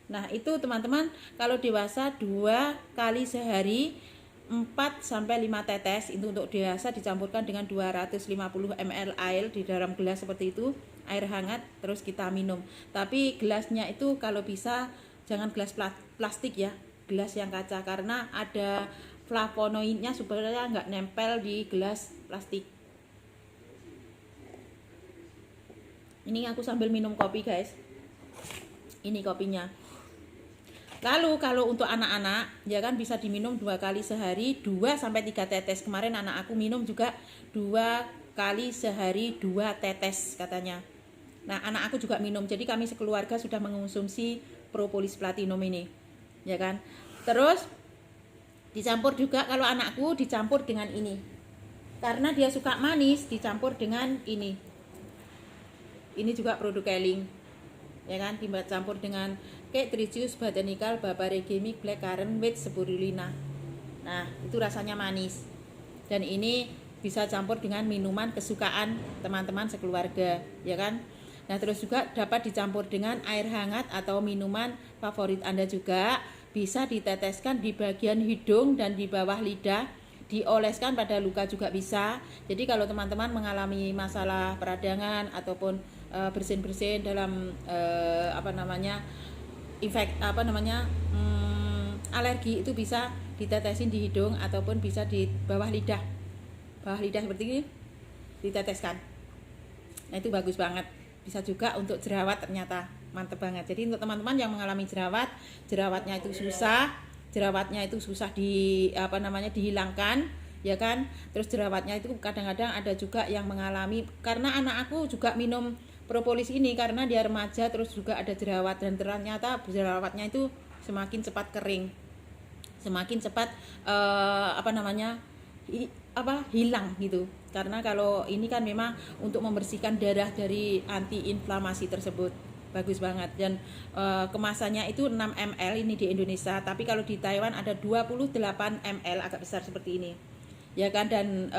Nah, itu teman-teman, kalau dewasa 2 kali sehari 4 sampai 5 tetes. Itu untuk dewasa, dicampurkan dengan 250 ml air di dalam gelas seperti itu, air hangat, terus kita minum. Tapi gelasnya itu kalau bisa jangan gelas plastik ya, gelas yang kaca, karena ada flavonoidnya supaya nggak nempel di gelas plastik. Ini aku sambil minum kopi guys, ini kopinya. Lalu kalau untuk anak-anak ya kan, bisa diminum 2 kali sehari 2 sampai 3 tetes. Kemarin anak aku minum juga 2 kali sehari 2 tetes katanya. Nah, anak aku juga minum. Jadi kami sekeluarga sudah mengonsumsi propolis platinum ini. Ya kan? Terus dicampur juga, kalau anakku dicampur dengan ini. Karena dia suka manis, dicampur dengan ini. Ini juga produk Keling. Ya kan, dicampur dengan Trichius botanical babaregemic blackcurrant with spirulina. Nah, itu rasanya manis. Dan ini bisa campur dengan minuman kesukaan teman-teman sekeluarga, ya kan? Nah, terus juga dapat dicampur dengan air hangat atau minuman favorit Anda juga. Bisa diteteskan di bagian hidung dan di bawah lidah, dioleskan pada luka juga bisa. Jadi kalau teman-teman mengalami masalah peradangan ataupun bersin-bersin dalam alergi, itu bisa ditetesin di hidung ataupun bisa di bawah lidah seperti ini, diteteskan. Nah, itu bagus banget. Bisa juga untuk jerawat, ternyata mantep banget. Jadi untuk teman-teman yang mengalami jerawatnya itu susah dihilangkan, ya kan? Terus jerawatnya itu kadang-kadang ada juga yang mengalami, karena anak aku juga minum propolis ini karena dia remaja, terus juga ada jerawat, dan ternyata jerawatnya itu semakin cepat kering, semakin cepat hilang gitu. Karena kalau ini kan memang untuk membersihkan darah dari anti-inflamasi tersebut. Bagus banget. Dan kemasannya itu 6 ml ini di Indonesia, tapi kalau di Taiwan ada 28 ml, agak besar seperti ini, ya kan. Dan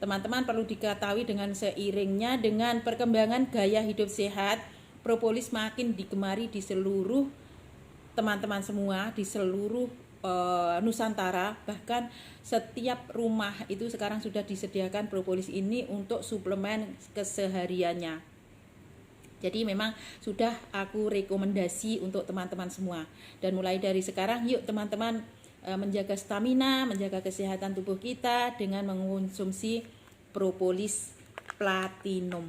teman-teman perlu diketahui, dengan seiringnya dengan perkembangan gaya hidup sehat, propolis makin digemari di seluruh teman-teman semua, di seluruh Nusantara. Bahkan setiap rumah itu sekarang sudah disediakan propolis ini untuk suplemen kesehariannya. Jadi memang sudah aku rekomendasi untuk teman-teman semua. Dan mulai dari sekarang, yuk teman-teman menjaga stamina, menjaga kesehatan tubuh kita dengan mengonsumsi propolis platinum.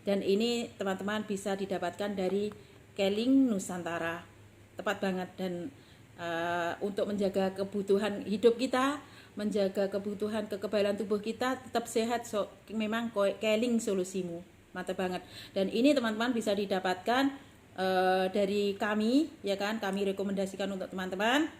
Dan ini teman-teman bisa didapatkan dari Keling Nusantara. Tepat banget. Dan untuk menjaga kebutuhan hidup kita, menjaga kebutuhan kekebalan tubuh kita tetap sehat, memang Keling solusimu. Mantap banget. Dan ini teman-teman bisa didapatkan dari kami, ya kan? Kami rekomendasikan untuk teman-teman.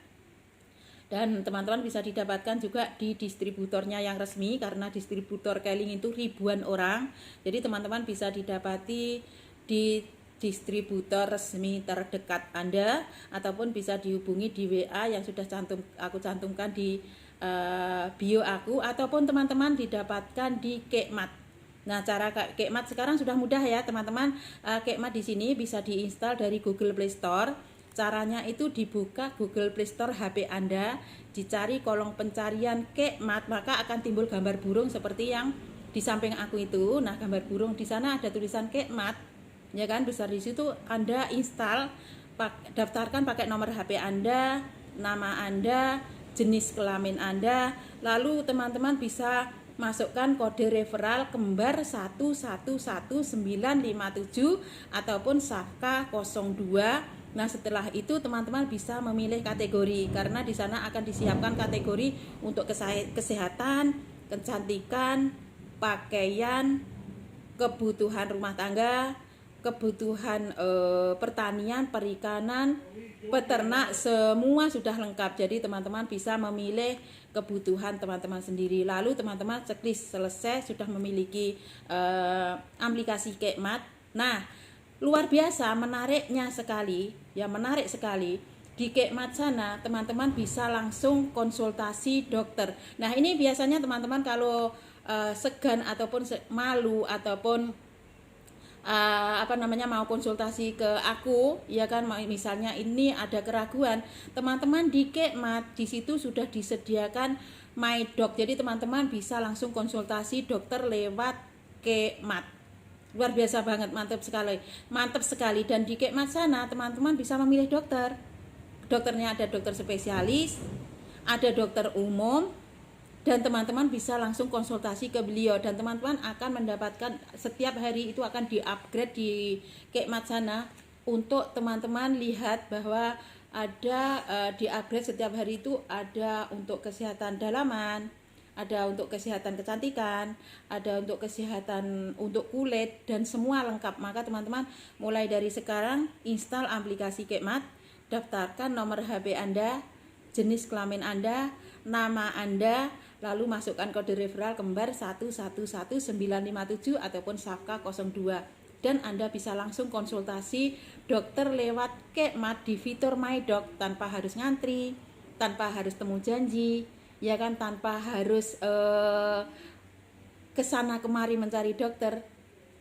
Dan teman-teman bisa didapatkan juga di distributornya yang resmi, karena distributor Keling itu ribuan orang. Jadi teman-teman bisa didapati di distributor resmi terdekat Anda, ataupun bisa dihubungi di WA yang sudah aku cantumkan di bio aku, ataupun teman-teman didapatkan di Kekmat. Nah, cara Kekmat sekarang sudah mudah ya teman-teman. Kekmat di sini bisa diinstal dari Google Play Store. Caranya itu dibuka Google Play Store HP Anda, dicari kolom pencarian Kekmat, maka akan timbul gambar burung seperti yang di samping aku itu. Nah, gambar burung di sana ada tulisan Kekmat, ya kan, besar di situ. Anda install, daftarkan pakai nomor HP Anda, nama Anda, jenis kelamin Anda, lalu teman-teman bisa masukkan kode referral kembar 111957 ataupun Safka 02. Nah, setelah itu teman-teman bisa memilih kategori, karena di sana akan disiapkan kategori untuk kesehatan, kecantikan, pakaian, kebutuhan rumah tangga, kebutuhan pertanian, perikanan, peternak, semua sudah lengkap. Jadi teman-teman bisa memilih kebutuhan teman-teman sendiri. Lalu teman-teman checklist selesai, sudah memiliki aplikasi Kekmat. Nah, luar biasa menariknya sekali, ya, menarik sekali. di Kekmat sana teman-teman bisa langsung konsultasi dokter. Nah ini biasanya teman-teman kalau segan ataupun malu ataupun mau konsultasi ke aku ya kan, misalnya ini ada keraguan, teman-teman di Kekmat di situ sudah disediakan MyDoc, jadi teman-teman bisa langsung konsultasi dokter lewat Kekmat. Luar biasa banget, mantap sekali. Dan di Kekmat sana teman-teman bisa memilih dokternya, ada dokter spesialis, ada dokter umum, dan teman-teman bisa langsung konsultasi ke beliau, dan teman-teman akan mendapatkan setiap hari itu akan di-upgrade di Kekmat sana untuk teman-teman lihat bahwa ada di-upgrade setiap hari itu, ada untuk kesehatan dalaman, ada untuk kesehatan kecantikan, ada untuk kesehatan untuk kulit, dan semua lengkap. Maka teman-teman mulai dari sekarang install aplikasi Kekmat, daftarkan nomor HP Anda, jenis kelamin Anda, nama Anda, lalu masukkan kode referral kembar 111957 ataupun Safka 02, dan Anda bisa langsung konsultasi dokter lewat Kekmat di fitur MyDoc tanpa harus ngantri, tanpa harus temu janji, ya kan, tanpa harus kesana kemari mencari dokter.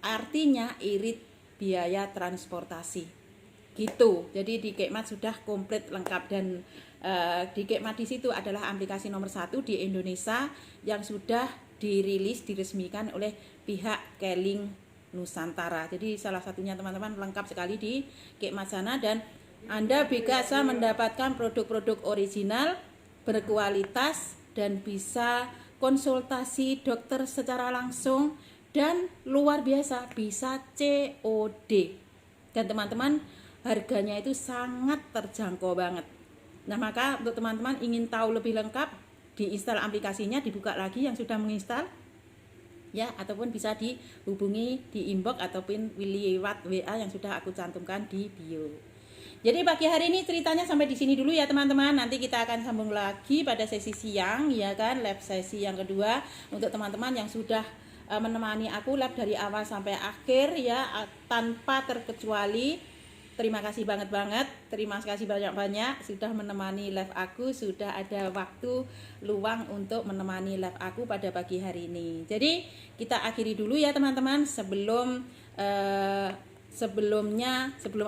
Artinya irit biaya transportasi gitu. Jadi di Kekmat sudah komplit lengkap, dan di Kekmat di situ adalah aplikasi nomor 1 di Indonesia yang sudah dirilis, diresmikan oleh pihak Keling Nusantara. Jadi salah satunya teman-teman lengkap sekali di Kekmat sana, dan Anda bisa mendapatkan produk-produk original, berkualitas, dan bisa konsultasi dokter secara langsung, dan luar biasa bisa COD, dan teman-teman harganya itu sangat terjangkau banget. Nah maka untuk teman-teman ingin tahu lebih lengkap, diinstal aplikasinya, dibuka lagi yang sudah menginstal ya, ataupun bisa dihubungi di inbox ataupun lewat WA yang sudah aku cantumkan di bio. Jadi pagi hari ini ceritanya sampai di sini dulu ya teman-teman. Nanti kita akan sambung lagi pada sesi siang ya kan, lab sesi yang kedua untuk teman-teman yang sudah menemani aku lab dari awal sampai akhir ya, tanpa terkecuali. Terima kasih banget, terima kasih banyak-banyak sudah menemani live aku, sudah ada waktu luang untuk menemani live aku pada pagi hari ini. Jadi kita akhiri dulu ya teman-teman. Sebelum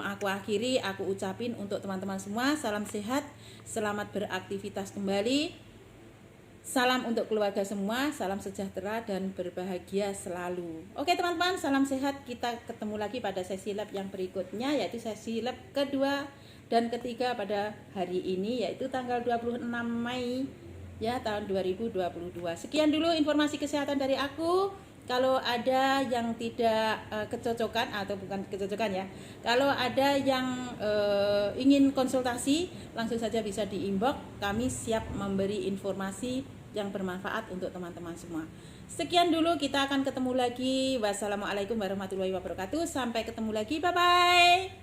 aku akhiri, aku ucapin untuk teman-teman semua salam sehat, selamat beraktivitas kembali, salam untuk keluarga semua, salam sejahtera dan berbahagia selalu. Oke teman-teman, salam sehat. Kita ketemu lagi pada sesi lab yang berikutnya, yaitu sesi lab kedua dan ketiga pada hari ini, yaitu tanggal 26 Mei ya tahun 2022. Sekian dulu informasi kesehatan dari aku. Kalau ada yang tidak kecocokan, atau bukan kecocokan ya, kalau ada yang ingin konsultasi, langsung saja bisa di inbox. Kami siap memberi informasi yang bermanfaat untuk teman-teman semua. Sekian dulu, kita akan ketemu lagi. Wassalamualaikum warahmatullahi wabarakatuh. Sampai ketemu lagi, bye bye.